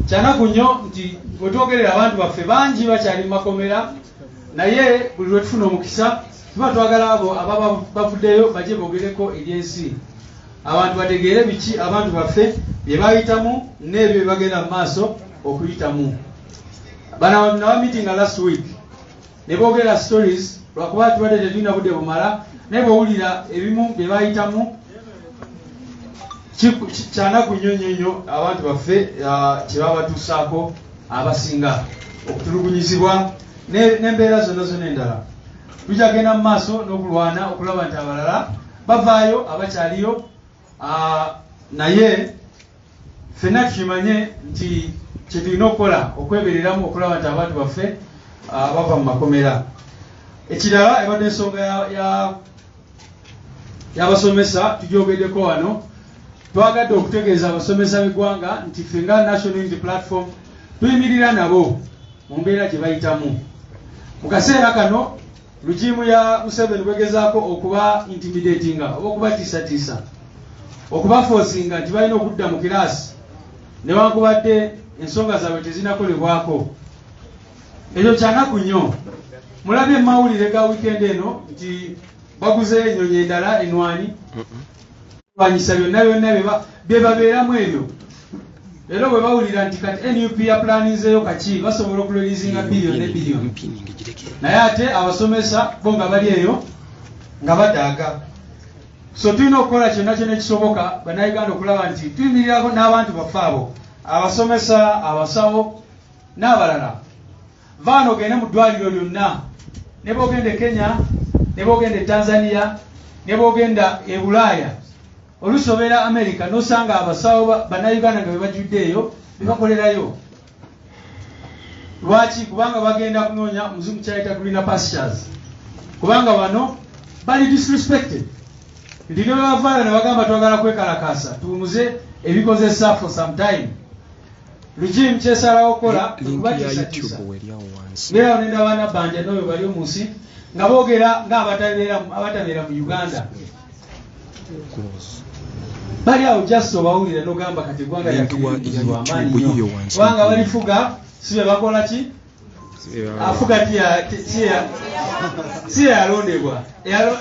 Kyanaku nnyo nti bwe twogerera abantu baffe bangi bakyali mu makomera, naye buli lwe tufuna omukisa tuba twagala abo ababa bavuddeyo bajje boogereko eryensi, abantu bategeere biki abantu baffe bye bayitamu n'ebyo bye bagenda mu maaso okuyitamu. Bano nawa meeting last week ne boogera stories lwakuba tubadde tetulina budde bumala, naye bwowulira ebimu bye bayitamu kyanaku nnyo abantu baffe kye baba batuusaako abasinga okutulugunyizibwa n'embeera zonna endala. Tujja genda mu maaso n'okulwana okulaba nti abalala bavaayo abakyaliyo, naye ffenna tukimanye nti kye tulina okukola okwebereramu okulaba nti abantu baffe bava mu makomera. Ekirala ebadde ensonga y'abasomesa tugyogeddeko wano. Twagadde okutegeeza abasomesa b'eggwanga nti ffe nga National Unity Platform tuyimirira nabo mu mbeera gye bayitamu. Mu kaseera kano lujimu ya Museveni bwegezaako okuba intimidatinga oba okubatiisatiisa, okubaforcinga nti balina okudda mu kiraasi newankubadde ensonga zaabwe tezinakolebwako. Ekyo kyanaku nnyo. Mulabye mawulire ga weekend eno nti baguze ennyonyi endala enwanyi banyisa byonna bye babeeramu ebyo. Era bwe bawulira nti kati NUP yaplanizeeyo kaki basobola okulolizinga biliyoni ne biliyoni, naye ate abasomesa bo nga bali eyo nga badaaga. So tulina okukola kyonna ekisoboka bannayuganda okulaba nti tuyimirirako n'abantu baffe abo, abasomesa, abasawo n'abalala. Vaano ogende mu ddwaliro lyonna, ne boogenda e Kenya, ne boogenda e Tanzania, ne boogenda e Bulaaya, olusobera America n'osanga abasawo bannayuganda nga be bajjuddeeyo be bakolerayo. Lwaki? Kubanga bagenda kunoonya muzungu kyayita greener pastures, kubanga bano bali disrespected. Nti ne bavaayo ne bagamba twagala kwekalakaasa tuwumuze ebikozeesa for some time. Regime kyesalawo okukola kubatiisatiisa. Beera nenda baana banja n'oyo bali omunsi nga boogera ng'abatabeera mu Uganda. bali awo just obawulira n'ogamba kati Gwanga yakirizibwa amaanyi nnyo kubanga balifuga si be bakola ki afuga si yalondebwa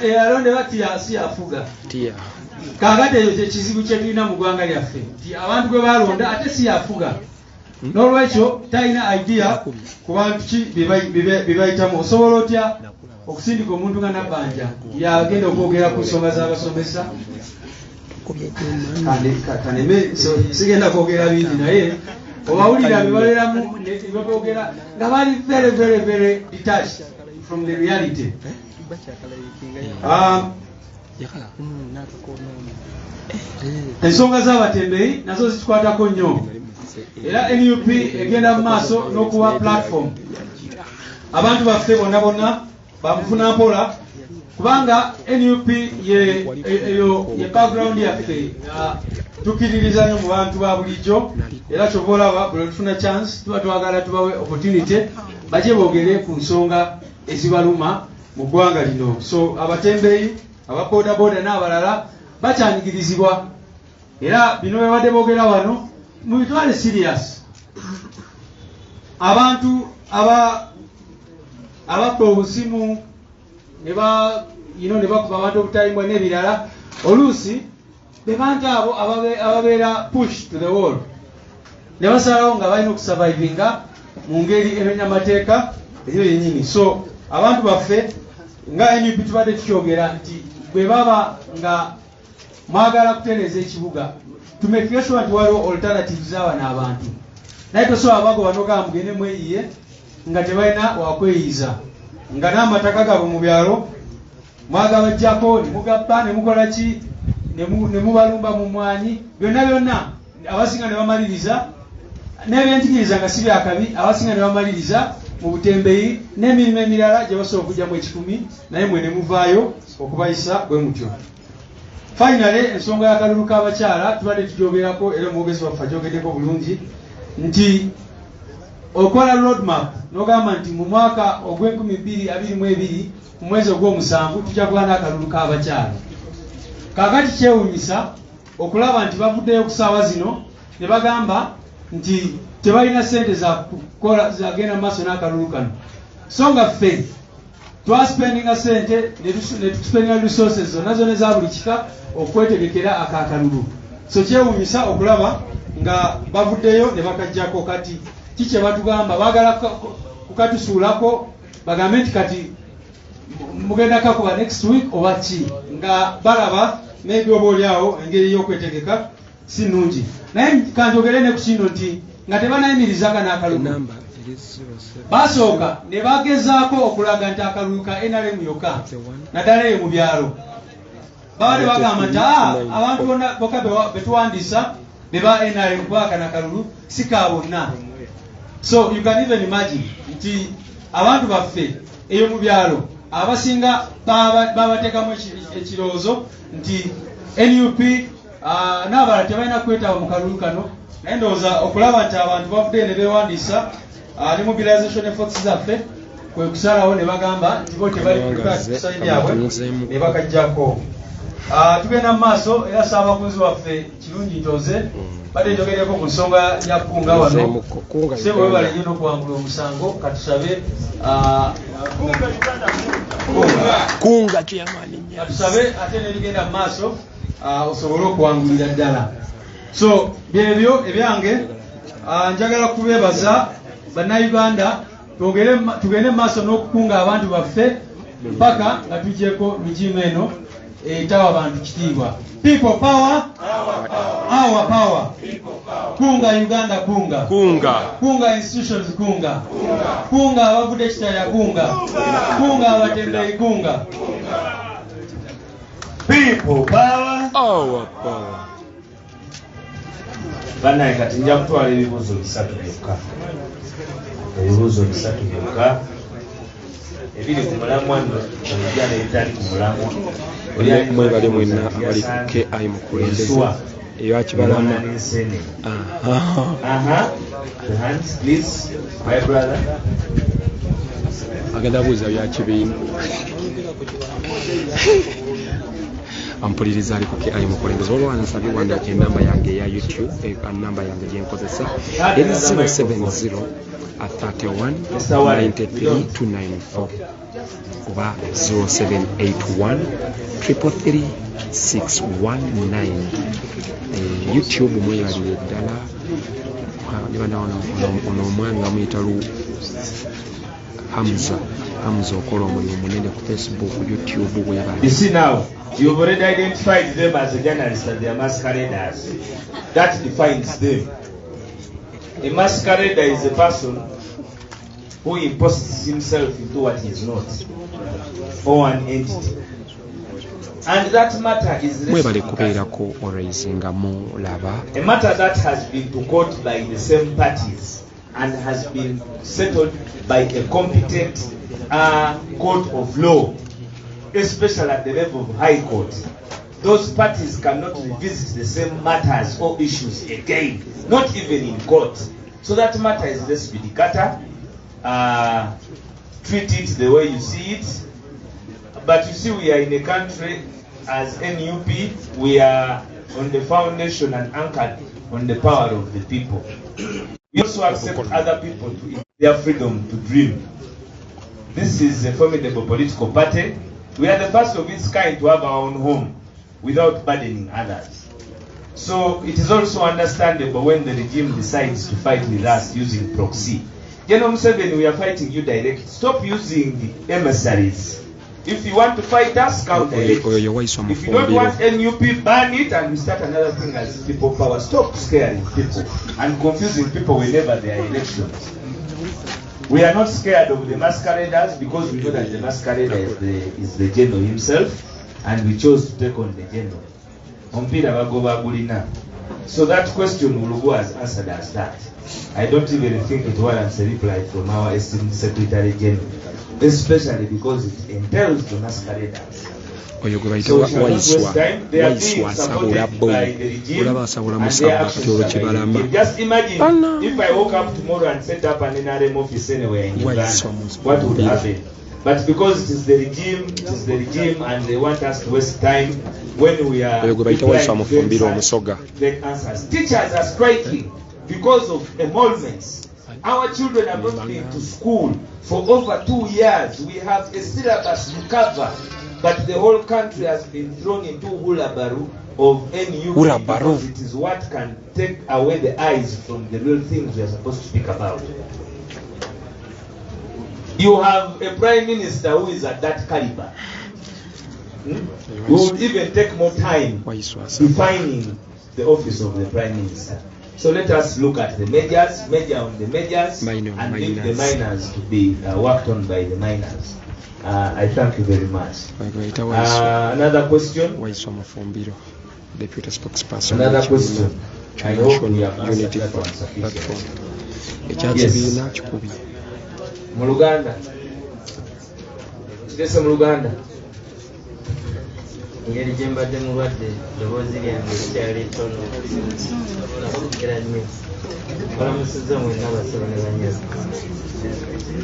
eyalondebwa si yafuga kaakati ekyo kyekizibu kye tulina mu ggwanga lyaffe nti abantu gwe balonda ate si yafuga n'olwekyo talina idea ku bantu ki bye bayitamu. Osobola otya okusindika omuntu nga Nabbanja yagenda okwogera ku nsonga z'abasomesa kaneme sigenda kwogera bingi naye obawulira bebaleramu nebagogera nga bali very very very detached from the reality. Ensonga z'abatembeeyi nazo zitukwatako nnyo era NUP egenda mu maaso n'okuwa platform abantu baffe bonna bonna bamufuna mpola kubanga NUP ye background yaffe tukiririza nnyo mu bantu ba bulijjo era kyova olaba buli tufuna chance tuba twagala tubawe opportunity bajye boogere ku nsonga ezibaluma mu ggwanga lino. So abatembeeyi ababodaboda n'abalala bakyanyigirizibwa era bino bebadde boogera wano mu bitwale serious. Abantu abappa obusimu ne bakuba abantu obutayimbwa n'ebirala oluusi be bantu abo ababeera push to the wall ne basalawo nga balina okusurvivinga mu ngeri emenyamateeka eyo yennyini. So abantu baffe nga NUP tubadde tukyogera nti bwe baba nga mwagala kutereeza ekibuga tumekire sure nti waliwo alternatives z'abano abantu naye tosobola bagoba n'ogamba mugende mweyiye nga tebalina wakweyiza nga n'amataka gabwe mu byalo mwagabajjako ne mugabba ne mukola ki ne mubalumba mu mwanyi byonna abasinga ne bamaliriza n'ebyenjigiriza nga si byakabi abasinga ne bamaliriza mu butembeeyi n'emirimu emirala gye basobola okugyamu ekikumi naye mwe ne muvaayo okubayisa bwe mutyo. Finally ensonga y'akalulu k'abakyala tubadde tugyogerako era omwogezi waffe agyogeddeko bulungi nti okola roadmap n'ogamba nti mu mwaka ogw'2022 mu mwezi ogw'omusanvu tujja kuba n'akalulu k'abakyala. Kaakati kyewuunyisa okulaba nti bavuddeyo ku ssaawa zino ne bagamba nti tebalina ssente zagenda mu maaso n'akalulu kano. So nga ffe twaspendinga ssente ne tuspendinga resources zonna eza buli kika okwetegekera akakalulu. So kyewuunyisa okulaba nga bavuddeyo ne bakajjako kati kikye batugamba baagala kukatusuulako bagambe nti kati mugenda kakuba next week oba ki nga balaba maybe oba oliawo engeri y'okwetegeka si nnungi. Naye kanjogere ne ku kino nti nga tebanayimirizanga n'akalulu basooka ne bagezaako okulaga nti akalulu ka NRM yokka naddala eyo mu byalo babadde bagamba nti abantu bokka betuwandiisa be ba NRM kubaka n'akalulu si ka bonna. So you can even imagine nti abantu baffe eyo mu byalo abasinga babateekamu ekirowoozo nti NUP n'abalala tebalina kwetaba mu kalulu kano naye ndowooza okulaba nti abantu bavudde ne beewandiisa ne mobilization efforts zaffe kwe kusalawo ne bagamba nti bo tebali kusaidi yabwe ne bakajjako. Tugenda mu maaso era ssaabakunzi waffe kirungi ntoze badde njogereko ku nsonga ya Kunga wano sebo webale nnyo n'okuwangula omusango katusabe Kunga kyamaanyi nnyo katusabe ate nebigenda mu maaso osobole okuwangulira ddala. So byebyo ebyange njagala kubeebaza bannayuganda tugende mu maaso n'okukunga abantu baffe mpaka nga tuggyeko mijimu eno etawa abantu kitiibwa. People power, our power. Kunga Uganda kunga. Kunga institutions kunga. Kunga abavudde kitaya kunga. Kunga abatembeeyi kunga. People power, our power. Banaye kati nja kutwala ebibuuzo 3 byokka. Ebibuuzo 3 byokka. Ebiri ku mulamwa n'ebijjana ebitali ku mulamwa. Mwebale mwenna abali ku KI Mukulembeze eyo akibalama. The hands please, my brother. Agenda buuza bya kibiina. ampuliriza aliko ali mukulembeze olwo ansabye wanda enamba yange eya YouTube enamba yange gyenkozesa eri 070 31 93 294 oba 0781 333 619 YouTube mweyalire ddala nibana ono omwami bamuyita Hamza okola omulimu munene ku Facebook, YouTube webali. You see now, you've already identified them as a journalist and they are masqueraders. That defines them. A masquerader is a person who imposes himself into what he is not, or an entity. And that matter is a matter that has been to court by the same parties and has been settled by a competent court of law, especially at the level of high court. Those parties cannot revisit the same matters or issues again, not even in court. So that matter is less bidicata. Treat it the way you see it. But you see, we are in a country, as NUP, we are on the foundation and anchored on the power of the people. We also accept other people to their freedom to dream. This is a formidable political party. We are the first of its kind to have our own home without burdening others. So it is also understandable when the regime decides to fight with us using proxy. General Museveni, we are fighting you directly. Stop using the emissaries. If you want to fight us, counter it. If you don't want NUP, ban it and we start another thing as people power. Stop scaring people and confusing people whenever there are elections. We are not scared of the masqueraders because we know that the masquerader is the general himself, and we chose to take on the general. So that question was answered as that. I don't even think it warrants a reply from our esteemed Secretary General, especially because it entails the masqueraders. So shall not waste time. They are being supported by the regime and their actions are by. Just imagine if I woke up tomorrow and set up an NRM office anywhere in Uganda, what would happen? But because it is the regime and they want us to waste time when we are vague answers. Teachers are striking because of emoluments. Our children have not been to school for over 2 years. We have a syllabus to cover, but the whole country has been thrown into hula-baru of NUP because it is what can take away the eyes from the real things we are supposed to speak about. You have a prime minister who is at that caliber. We would even take more time defining the office of the prime minister. So let us look at the major on the majors, and leave the minors to be worked on by the minors. I thank you very much. Another question? Deputy spokesperson. Another question. I hope we have answered Unity that one platform. sufficiently. Yes. Muluganda. Kirese Muluganda. Ngeri gyembadde mulwadde eddoboozi lyange likyali ttono era nnyo balamusizza mwenna basaba ne banyazi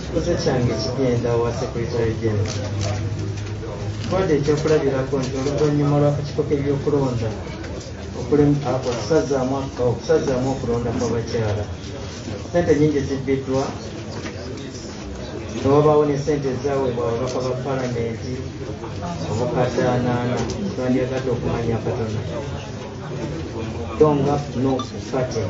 kikoze kyange kigenda wa Secretary General twadde ekyokulabirako nti oluvannyuma lw'akakiiko k'ebyokulonda okusazaamu okulonda kw'abakyala ssente nnyingi zibbiddwa wabaawo ne ssente ezaweebwa ababaka ba palamenti obukadde 8 twandyagadde okumanya akatono tonga nokufate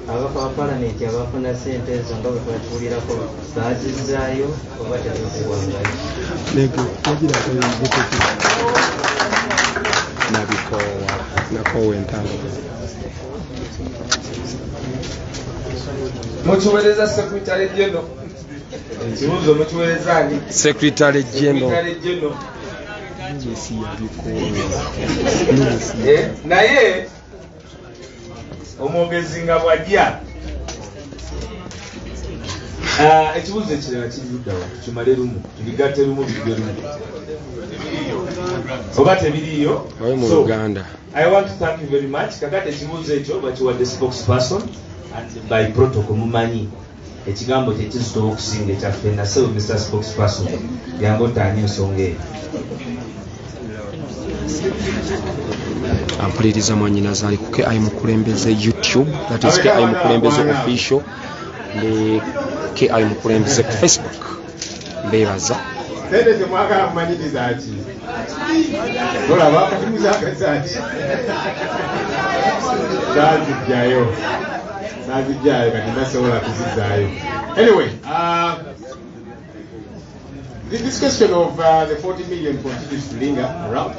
ababaka ba palamenti abafuna ssente ezo nga bwe twatuulirako baazizaayo oba tezizibwangayo mukiweereza Secretary General. Ekibuuzo mukiweereza ani? Secretary General. Naye omwogezi nga bw'ajja ekibuuzo ekirala kijjuddawa kimale lumu tubigatte lumu bijje lumu oba tebiriiyo. So I want to thank you very much. Kakati ekibuuzo ekyo bakiwadde spokesperson and by protocol mumanyi ekigambo kyekizitowa okusinga ekyaffe nasebo Mr. Spokesperson yange otaanya ensonga eyo. ampuliriza Mwanyinaza ali ku KI Mukulembeze YouTube, that is KI Mukulembeze official, ne KI Mukulembeze ku Facebook. Mbebaza Sente temwagala kumanyiriza ki? Olaba akatimuzaagaza ki? Nazijjayo kati nasobola kuzizaayo. Anyway, this question of the 40 million continues to linger around.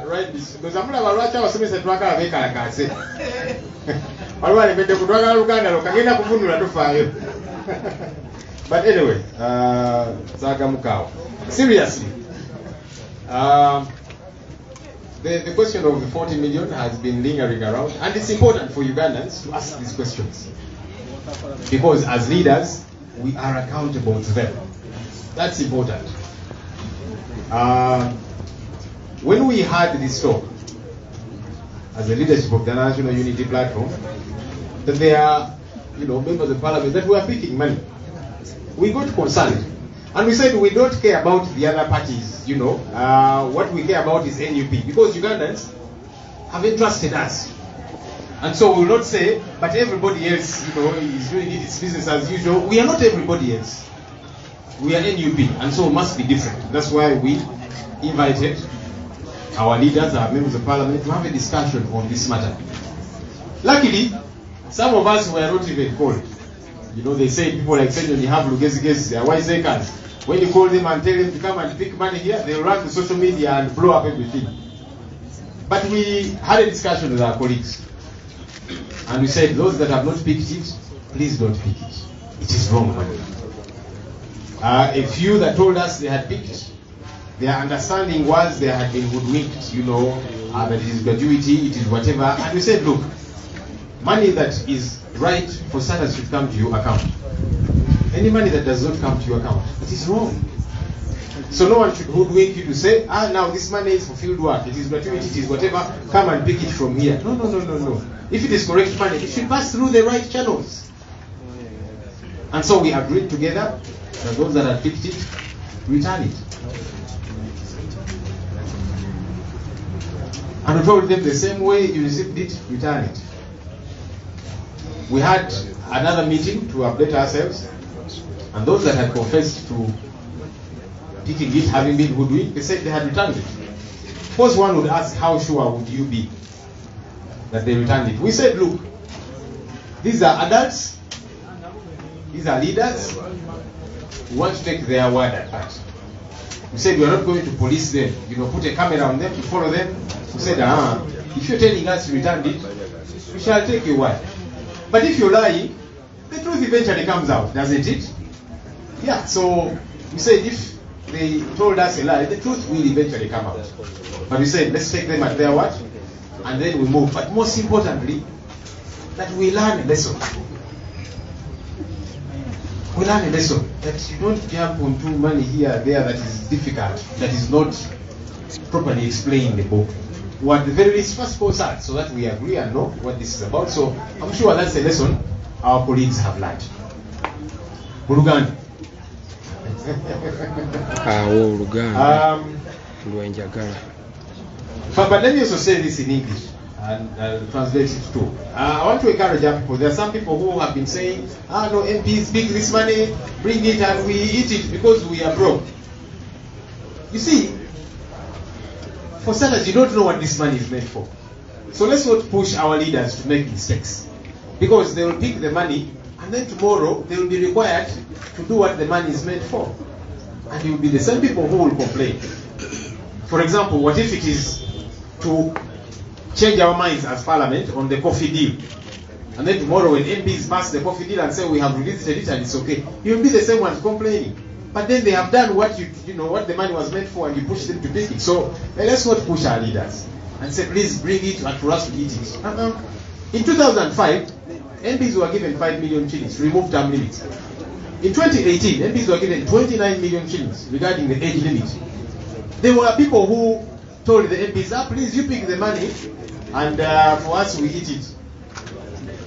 Right, because amulaba lwaki abasomesa twagala beekalakaase. Waliwo alembedde ku twagala Luganda lokagenda kuvunula tufaayo. But anyway, Zagamukao. Seriously, the question of the 40 million has been lingering around, and it's important for Ugandans to ask these questions. Because as leaders, we are accountable to them. That's important. When we had this talk, as the leadership of the National Unity Platform, that there are, members of parliament that were picking money, we got concerned. And we said we don't care about the other parties, what we care about is NUP, because Ugandans have entrusted us. And so we will not say, but everybody else, is doing its business as usual. We are not everybody else. We are NUP, and so must be different. That's why we invited our leaders, our members of parliament, to have a discussion on this matter. Luckily, some of us were not even called. They say people like Ssegirinya Ne Ssewanyana, they are wiseacres. When you call them and tell them to come and pick money here, they will run to social media and blow up everything. But we had a discussion with our colleagues. And we said, those that have not picked it, please don't pick it. It is wrong money. A few that told us they had picked, their understanding was they had been hoodwinked, that it is gratuity, it is whatever. And we said, look, money that is right for starters should come to your account. Any money that does not come to your account, it is wrong. So no one should hoodwink you to say, now this money is for field work, it is gratuity, it is whatever, come and pick it from here. No. If it is correct money, it should pass through the right channels. And so we agreed together that those that had picked it, return it. And we told them the same way you received it, return it. We had another meeting to update ourselves, and those that had confessed to picking it, having been hoodwinked, they said they had returned it. Suppose one would ask, how sure would you be that they returned it? We said, look, these are adults, these are leaders, we want to take their word at that. We said we are not going to police them, put a camera on them to follow them. We said, if you're telling us you returned it, we shall take your word. But if you're lying, the truth eventually comes out, doesn't it? Yeah, so we said if they told us a lie, the truth will eventually come out. But we said, let's take them at their word, and then we move. But most importantly, that we learn a lesson. We learn a lesson that you don't jump onto money here, there that is difficult, that is not properly explained in the book. What the very least first goes out, so that we agree and know what this is about. So I'm sure that's a lesson our colleagues have learned. Buluganda. But let me also say this in English and translate it too. I want to encourage our people. There are some people who have been saying, no, MPs pick this money, bring it and we eat it because we are broke. You see, for starters, you don't know what this money is meant for. So let's not push our leaders to make mistakes. Because they will pick the money and then tomorrow they will be required to do what the money is meant for. And it will be the same people who will complain. For example, what if it is to change our minds as parliament on the coffee deal? And then tomorrow when MPs pass the coffee deal and say we have revisited it and it's okay, you'll be the same ones complaining. But then they have done what what the money was meant for, and you push them to pick it. So let's not push our leaders and say, please bring it and for us to eat it. In 2005, MPs were given 5 million shillings, removed term limits. In 2018, MPs were given 29 million shillings regarding the age limit. There were people who told the MPs, please you pick the money and for us we eat it.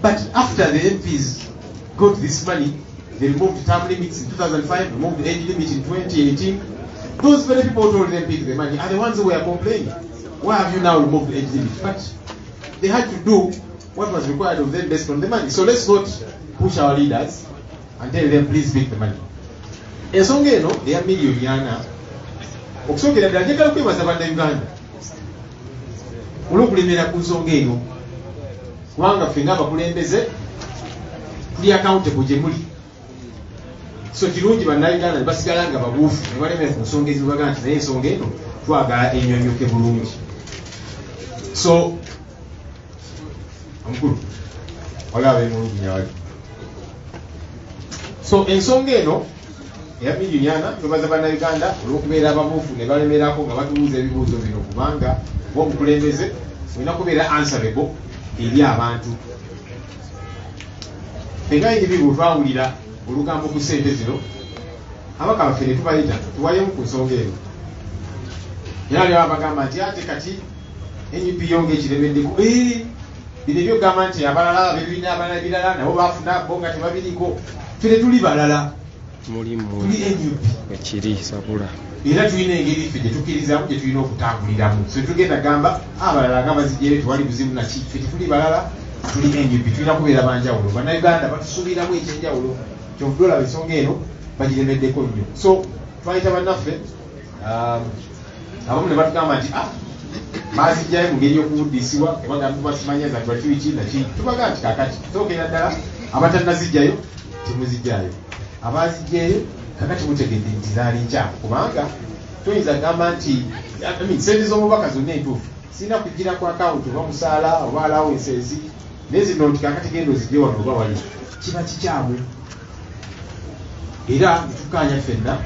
But after the MPs got this money, they removed term limits in 2005, removed the age limit in 2018, Those very people who told them pick the money are the ones who were complaining. Why have you now removed the age limit? But they had to do what was required of them based on the money. So let's not push our leaders and tell them please pick the money. Ensonga eno eya miliyoni 4 okusookera ddala njagala kwebaza bannayuganda olw'okulemera ku nsonga eno kubanga ffe ng'abakulembeze tuli accountable gye muli. So kirungi bannayuganda ne basigala nga babuufu ne balemera ku nsonga ezibaga nti naye ensonga eno twagala ennyonnyoke bulungi. So omukulu waliwo ab'emulugunya wali. So ensonga eno eya miliyoni 4 twebaza bannayuganda olw'okubeera ababuufu ne balemerako nga batubuuza ebibuuzo bino kubanga ng'omukulembeze olina kubeera answerable eri abantu. Fenga individu twawulira olugambo ku ssente zino abaka baffe ne tubayita tuwayemu ku nsonga eno. Era aliwo abagamba nti ate kati NUP yonga ekiremeddeko bino ebyogamba nti abalala bebibiina abalala ebirala nabo bafuna bo nga tebabiriko. Ffe ne tuli balala tuli NUP ekiri sabula era tulina engeri ffe gye tukkirizamu gye tulina okutambuliramu. So tugenda gamba abalala nga bazijjere tewali buzibu naki. Ffe tuli balala tuli NUP tulina kubeera banjawulo. Bannayuganda batusuubiramu ekyenjawulo kyovudde olaba ensonga eno bagiremeddeko nnyo. So twayita bannaffe abamu ne batugamba nti bazijjayo mu ngeri y'okubuddisibwa kubanga basimanyaza nti bakibiki naki. Tubaga nti kakati sookera ddala abatannazijjayo temuzijjayo, abazijjayo kakati mutegedde nti zaali nkyamu kubanga toyinza gamba nti sente z'omubaka zonna entuufu sirina kugira ku akawunti oba musaala oba alawenses naye zino nti kakati genda ozijje wano oba wali kiba kikyamu. Era netukkaanya ffenna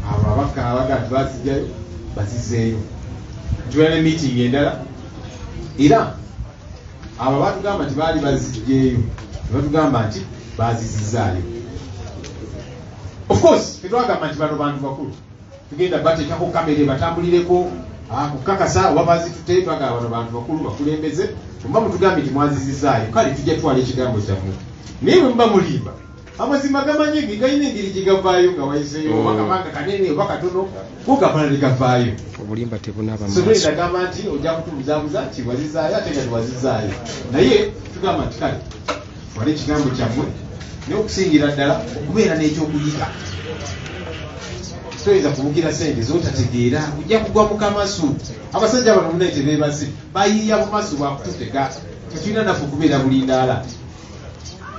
abo abaka abaga nti bazijjayo bazizzeeyo. Tubeera ne meeting endala era abo batugamba nti baali bazijjeeyo batugamba nti bazizizaayo. Of course tetwagamba nti bano bantu bakulu tugenda bateekako kamera batambulireko kukakasa oba bazitute. Twagamba bano bantu bakulu bakulembeze oba mutugambye nti mwazizizaayo kale tujja twala ekigambo kyammwe. Naye bwe muba mulimba amazima gamanyege galina engeri gye gavaayo nga wayiseeyo oba kabanga kanene oba katono kugamala ne gavaayo. obulimba tebunaba So twenda gamba nti ojja kutubuzaabuza nti wazizaayo ate nga tiwazizaayo. Naye tugamba nti kale wali ekigambo kyammwe naye okusingira ddala okubeera n'ekyokuyiga. Toyinza kubugira ssente z'otategeera ojja kugwa mu kamasu. Abasajja bano munaye tebeebase bayiiya mu maaso bwakututeka tetulina naffe okubeera bulindaala.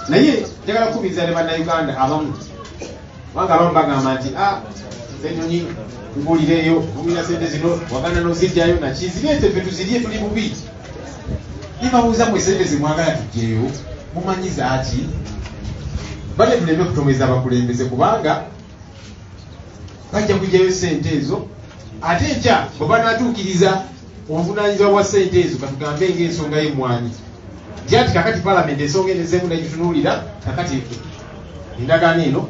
Naye njagala kukubiriza ne bannayuganda abamu kubanga abamu bagamba nti ennyonyi tubuulireeyo bumira ssente zino waganda n'ozijjayo naki zireete ffe tuzirye tuli bubi. Nibabuuza mwe ssente zimwagala tujjeeyo mumanyiza ati bale tuleme kutomeza abakulembeze kubanga bajja kujjayo ssente ezo ate enkya bwe banaatuukiriza obuvunaanyizibwa bwa ssente ezo katugambe ng'ensonga y'emmwanyi gyati kakati palamenti ensonga enezeemu negitunuulira kakati endagaano eno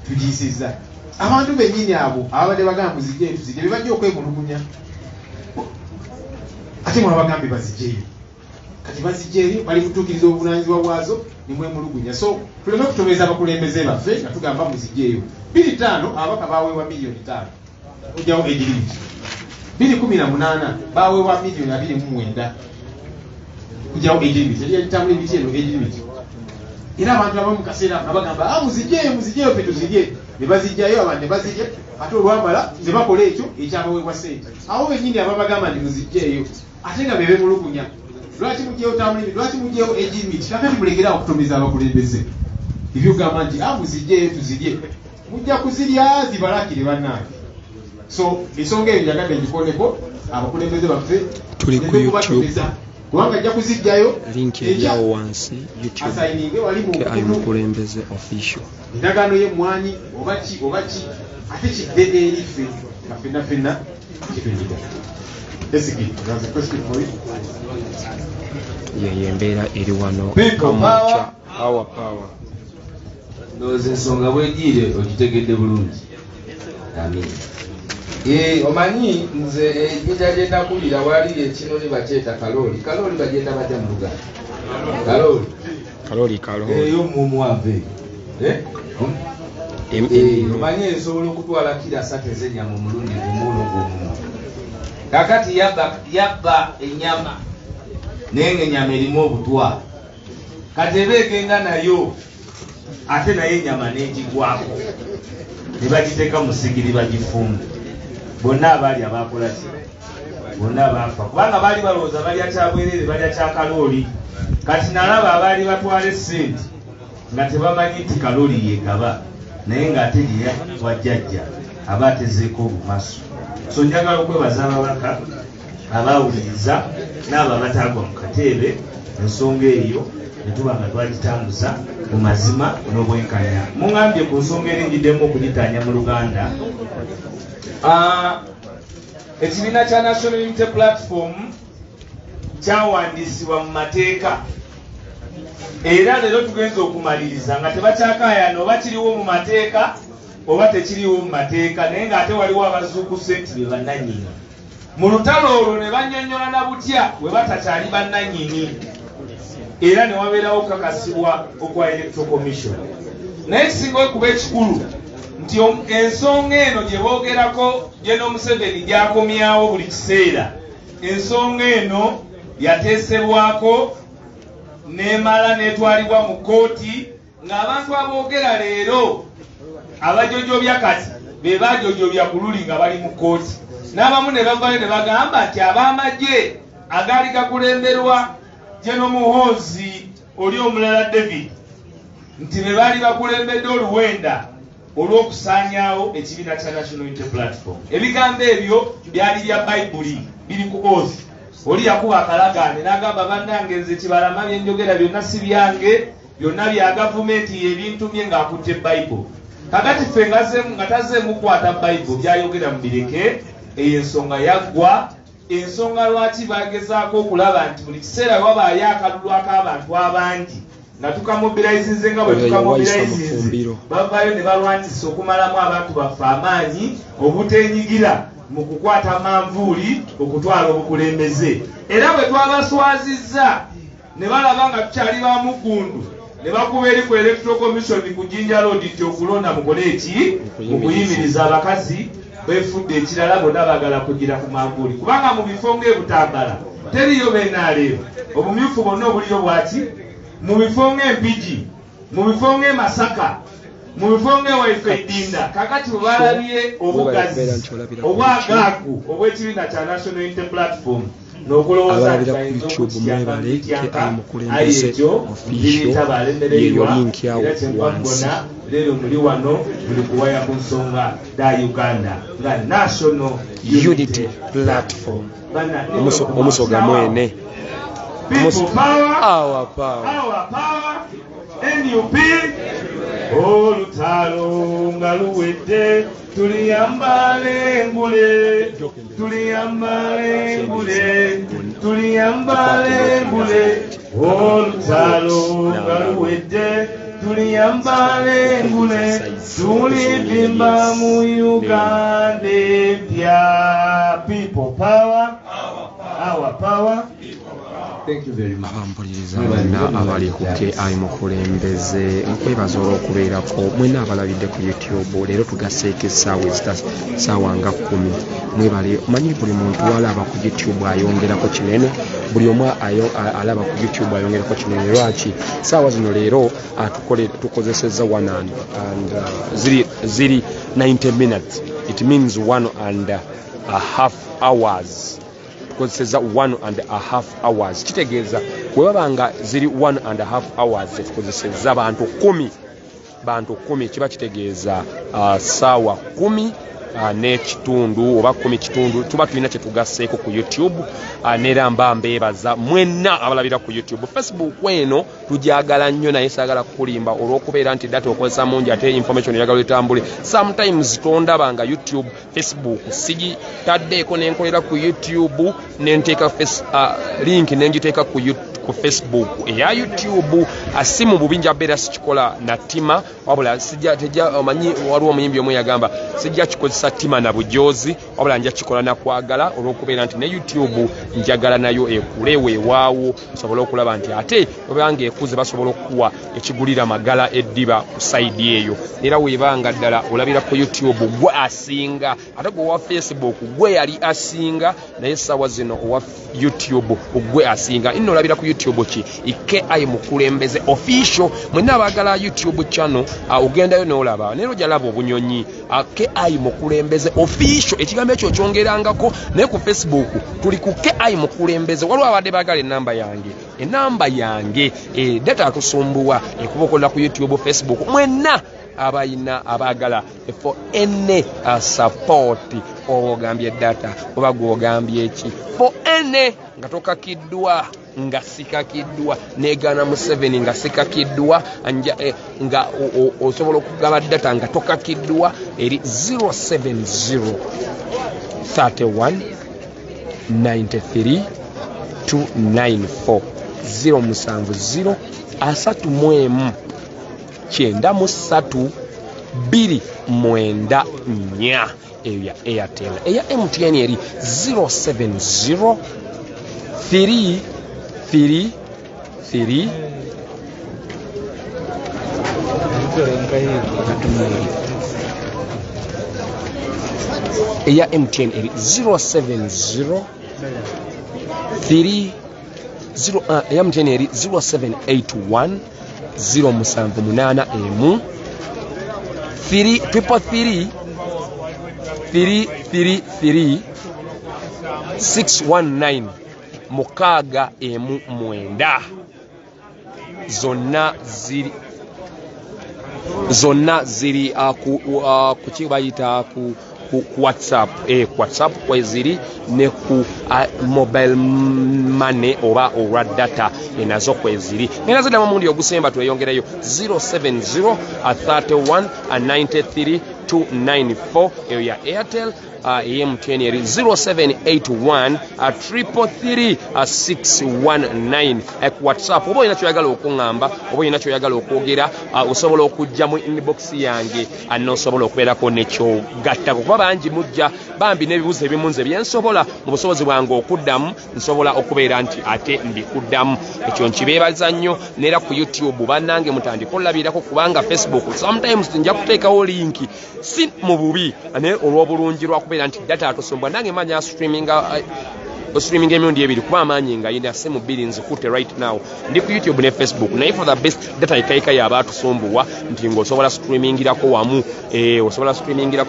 tugiyisizza. Abantu bennyini abo ababadde bagamba muzijjeyo tuzijje be bajja okwemulugunya ate mwe bagambye bazijjeyo kati bazijjeeyo bali kutuukiriza obuvunaanyizibwa bwazo nimwemulugunya. So tuleme kutomeza abakulembeze baffe nga tugamba muzijjeeyo. 2005 ababaka baweebwa miliyoni 5 ojjawo age limit. 2018 baweebwa miliyoni 29 ojjawo age limit. Eri yalitambula emiti eno age limit. Era abantu abamu mu kaseera nga bagamba muzijjeeyo ffe tuzirye ne bazijjayo abantu ne bazirya ate olwamala ne bakola ekyo ekyabaweebwa ssente. Awo bennyini ababagamba nti muzijjeeyo ate nga be bemulugunya. Lwaki mujjeyo tambulimi lwaki mujjeyo age limit kakati mulekera okutomeza abakulembeze ebyogamba nti muzijjeyo tuzirye mujja kuzirya zibalakire bannange. So ensonga eyo njagadde ngikoleko abakulembeze baffe tuli ku YouTube kubanga ajja kuzijjayo link eryawo wansi YouTube asayininge wali mu Abakulembeze official endagaano y'emmwanyi oba ki ate kidde eri ffe nga ffenna kitwenyiga. Ssegirinya, there's a question for you. ye embeera eri wano our power. Ndowooza ensonga bwegiire ogitegedde bulungi. Amin. Omanyi nze ejjinja gye nakulira waali ekinoni bakyeta kalooli bagenda bajja mu Luganda. Kalooli Kaloli eyo mumuwave omanye esobola okutwala kilo 3 ez'ennyama omulundi gumu. Kakati yabba ennyama naye ng'ennyama erimu obutwa, kati eba egenda nayo ate naye ennyama n'egigwako ne bagiteeka mu ssigiri bagifumba. Bonna abaali abakola ki? Bonna abaafa kubanga baali balowooza balya kyabwerere, balya kya kalooli. Kati nalaba abaali batwala essente nga tebamanyi nti kalooli yegaba naye ng'ate wajjajja aba atezeeko obumaso. So njagala okwebaza ababaka abaawuliriza n'abo abatagwa mu kateebe ensonga eyo ne tuba nga twagitambuza mu mazima n'obwenkanya. Muŋambye ku nsonga eringiddemu okugitanya mu Luganda. Ekibiina kya National Unity Platform kyawandiisibwa mu mateeka era leero tugenza okumaliriza nga tebakyakaayana oba kiriwo mu mateeka oba tekiriwo mu mateeka, naye ng'ate waliwo abazuukuse nti be bannannyini. Mu lutalo olwo ne bannyonnyola na butya bwe batakyali bannannyini era ne wabeerawo okukakasibwa okwa Electoral Commission. Naye ekisinga okuba ekikulu nti ensonga eno gye boogerako General Museveni gy'akomyawo buli kiseera, ensonga eno yateesebwako n'emala n'etwalibwa mu kkooti ng'abantu aboogera leero abajojobya kati be bajojobya ku luli nga bali mu kkooti. N'abamu ne bavayo ne bagamba nti ab'amagye agaali gakulemberwa General Muhoozi oli omulala David nti be baali bakulembedde oluwenda olw'okusaanyaawo ekibiina kya National Unity Platform. Ebigambo ebyo byali bya Bayibuli, biri ku oath. Oli yakuba akalagaane n'agamba bannange nze kibalama bye njogera byonna si byange, byonna bya gavumenti y'ebintumye ng'akutte Bayibuli. Kakati ffe nga tazzeemu kukwata Bayibuli byayogera mu bireke, eyo ensonga yaggwa. Ensonga lwaki bagezaako okulaba nti buli kiseera wabaayo akalulu ak'abantu abangi nga tukamobilizinze nga bwe tukamobilizinze bavaayo ne balwanyisa okumalamu abantu baffe amaanyi obuteenyigira mu kukwata manvuuli okutwala obukulembeze. Era bwe twabaswazizza ne balaba nga tukyali ba muggundu ne bakuba eri ku Electoral Commission ku Jinja Road nti okulonda mukole eki mu kuyimiriza abakazi beefudde ekirala bonna baagala kugira ku manvuuli kubanga mu bifo ng'ebutambala teriyo beenaaleero obumyufu bonna obuliyo bwaki mu bifo ng'empigi mu bifo ng'emasaka mu bifo ng'ewaife Idinda. Kakati bwe balabye obugazi obwagaagu obw'ekibiina kya National Unity Platform n'okulowooza nti bayinza okukiyamba aye ekyo biriita balemereirwa era kyenkwakubona leero muli wano buli kuwaya ku nsonga da Uganda nga National Unity Platform. Omusoga mwene People power, our power. Our power, NUP, olutalo nga luwedde tuliyambale engule, tuliyambale engule, tuliyambale engule, olutalo nga luwedde tuliyambale engule, tulivimba mu Uganda ebya. People power, our power. Thank you very much. Abampuliriza bonna abali ku KI Mukulembeze nkwebaza olw'okubeerako mwena abalabidde ku YouTube. Leero tugaseeko essaawa ssaawa nga 10. Mwebale manyi buli muntu alaba ku YouTube ayongerako kinene, buli omu alaba ku YouTube ayongerako kinene. Lwaki ssaawa zino leero tukozesezza 1 and ziri 90 minutes. It means 1.5 hours. Tukozesezza 1.5 hours. Kitegeeza bwe babanga ziri 1.5 hours tukozesezza bantu 10 kiba kitegeeza ssaawa 10 n'ekitundu oba 10 kitundu tuba tulina kye tugasseeko ku YouTube. Neera mba mbeebaza mwenna abalabira ku YouTube. Facebook eno tujagala nnyo naye saagala kukulimba olw'okubeera nti data okozesa mungi ate information eyagala etambule. Sometimes tondabanga YouTube, Facebook sigitaddeeko nenkolera ku YouTube nenteeka link nenjiteeka ku ku Facebook eya YouTube si mu bubinja beera sikikola na tima wabula tejja omanyi waliwo omuyimbi omwe yagamba sijja kikozesa tima na bujozi wabula nja kikola na kwagala olw'okubeera nti ne YouTube njagala nayo ekule weewaawo osobola okulaba nti ate obanga ekuze basobola okuwa ekigulira magala eddiba ku sayidi eyo era weebanga ddala olabira ku YouTube gwe asinga ate gwe owa Facebook gwe yali asinga naye essaawa zino owa YouTube gwe asinga nno olabira ku YouTube ki IKI Mukulembeze official mwenna abaagala YouTube channel ogendayo n'olaba naye ojalaba obunyonyi IKI Mukulembeze official ekigambo ekyo kyongerangako naye ku Facebook tuli ku IKI Mukulembeze waliwo abadde baagala enamba yange data atusumbuwa ekuba okola ku YouTube Facebook mwenna abayina abagala for any support ogambye data oba gwogambye eki for any nga tokakiddwa nga sikakiddwa negana mu 7 nga sikakiddwa nga osobola okugaba data nga tokakiddwa eri 070 31 93 294 070 31 Chenda musatu 294 eya Airtel eya MTN eri 070 33 eya MTN eri 070 3 eya MTN eri 0781 078 emu 333 619 mukaaga emu mwenda zonna ziri ku kibayita ku WhatsApp WhatsApp kweziri ne ku mobile money oba olwa data enazo kweziri nena ziddamu omundi ogusemba tweyongerayo 070 31 93 294 eyo ya Airtel MTN eri 0781 333 619 ku WhatsApp oba olina kyoyagala okuŋŋamba oba olina kyoyagala okwogera osobola okujja mu inbox yange anosobola okubeerako nekyogattako kuba bangi mujja bambi n'ebibuuzo ebimu nze byensobola mu busobozi bwange okuddamu nsobola okubeera nti ate ndikuddamu ekyo nkibeebaza nnyo neera ku YouTube bannange mutandika olabirako kubanga Facebook sometimes nja kuteekawo linki si mu bubi naye olw'obulungi lwakubeera nti data atosombwa nange manya streaming emirundi ebiri kuba amaanyi nga yina simu bbiri nzikutte right now ndi ku YouTube ne Facebook naye for the best data ikaika yaba atusumbuwa nti ng'osobola streamingirako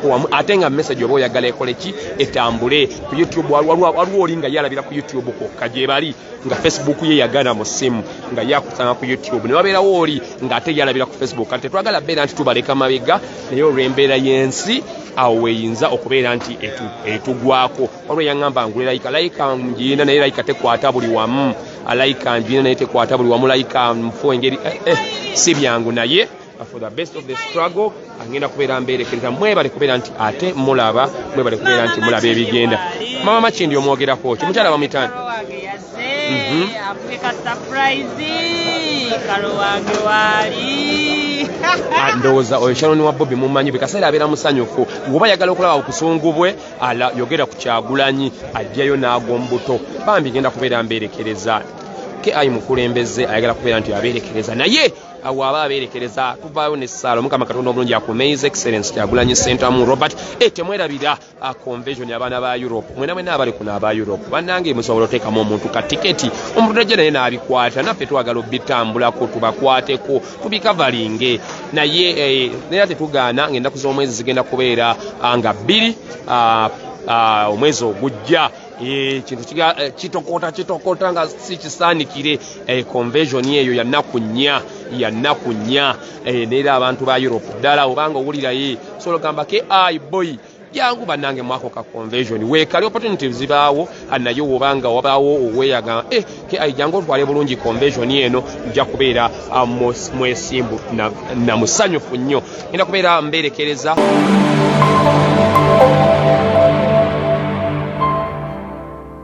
wamu ate nga message oba oyagala ekole ki etambule ku YouTube waliwo oli nga yalabira ku YouTube kokka gye bali nga Facebook ye yagana mu simu nga yakusanga ku YouTube ne wabeerawo oli ng'ate yalabira ku Facebook ate twagala beera nti tubaleka mabega naye olw'embeera y'ensi awo weyinza okubeera nti etugwako waliwo yaŋŋamba ngule layika njina naye layika tekwata buli wamu layika njina naye tekwata buli wamu layika mfu engeri si byangu naye for the best of the struggle angenda kubeera mbeerekereza mwebale kubeera nti ate mulaba mwebale kubeera nti mulaba ebigenda mama makindi omwogerako ki mukyala bamitani Africa surprise kalo wange wali ndowooza oyo Sharon wa Bobby mumanyi bikaseera abeera musanyufu oba yagala okulaba obusungu bwe ala yogera ku Kyagulanyi ajjayo n'agombuto bambi genda kubeera mbeerekereza IKI Mukulembeze ayagala kubeera nti abeerekereza naye awo aba abeerekereza tuvaayo n'essaala Mukama Katonda obulungi akumeyize excellence Kyagulanyi Center mu Robert temwerabira convention abaana ba Europe mwena abali kuno aba Europe bannange musobola oteekamu omuntu ka tiketi omuntu tajja naye n'abikwata naffe twagala obitambulako tubakwateko tubikavalinge naye naye tetugaana ng'ennaku z'omwezi zigenda kubeera nga 2 omwezi ogujja kintu kitokota nga si kisaanikire convention eyo ya nnaku nnya neera abantu ba Europe ddala obanga owuliraye sobola ogamba KI boy jangu bannange mwako ka convention weekali opportunities zibaawo naye obanga wabaawo oweeyaga KI jangu otwale bulungi convention eno nja kubeera mwesimbu na musanyufu nnyo ngenda kubeera mbeerekereza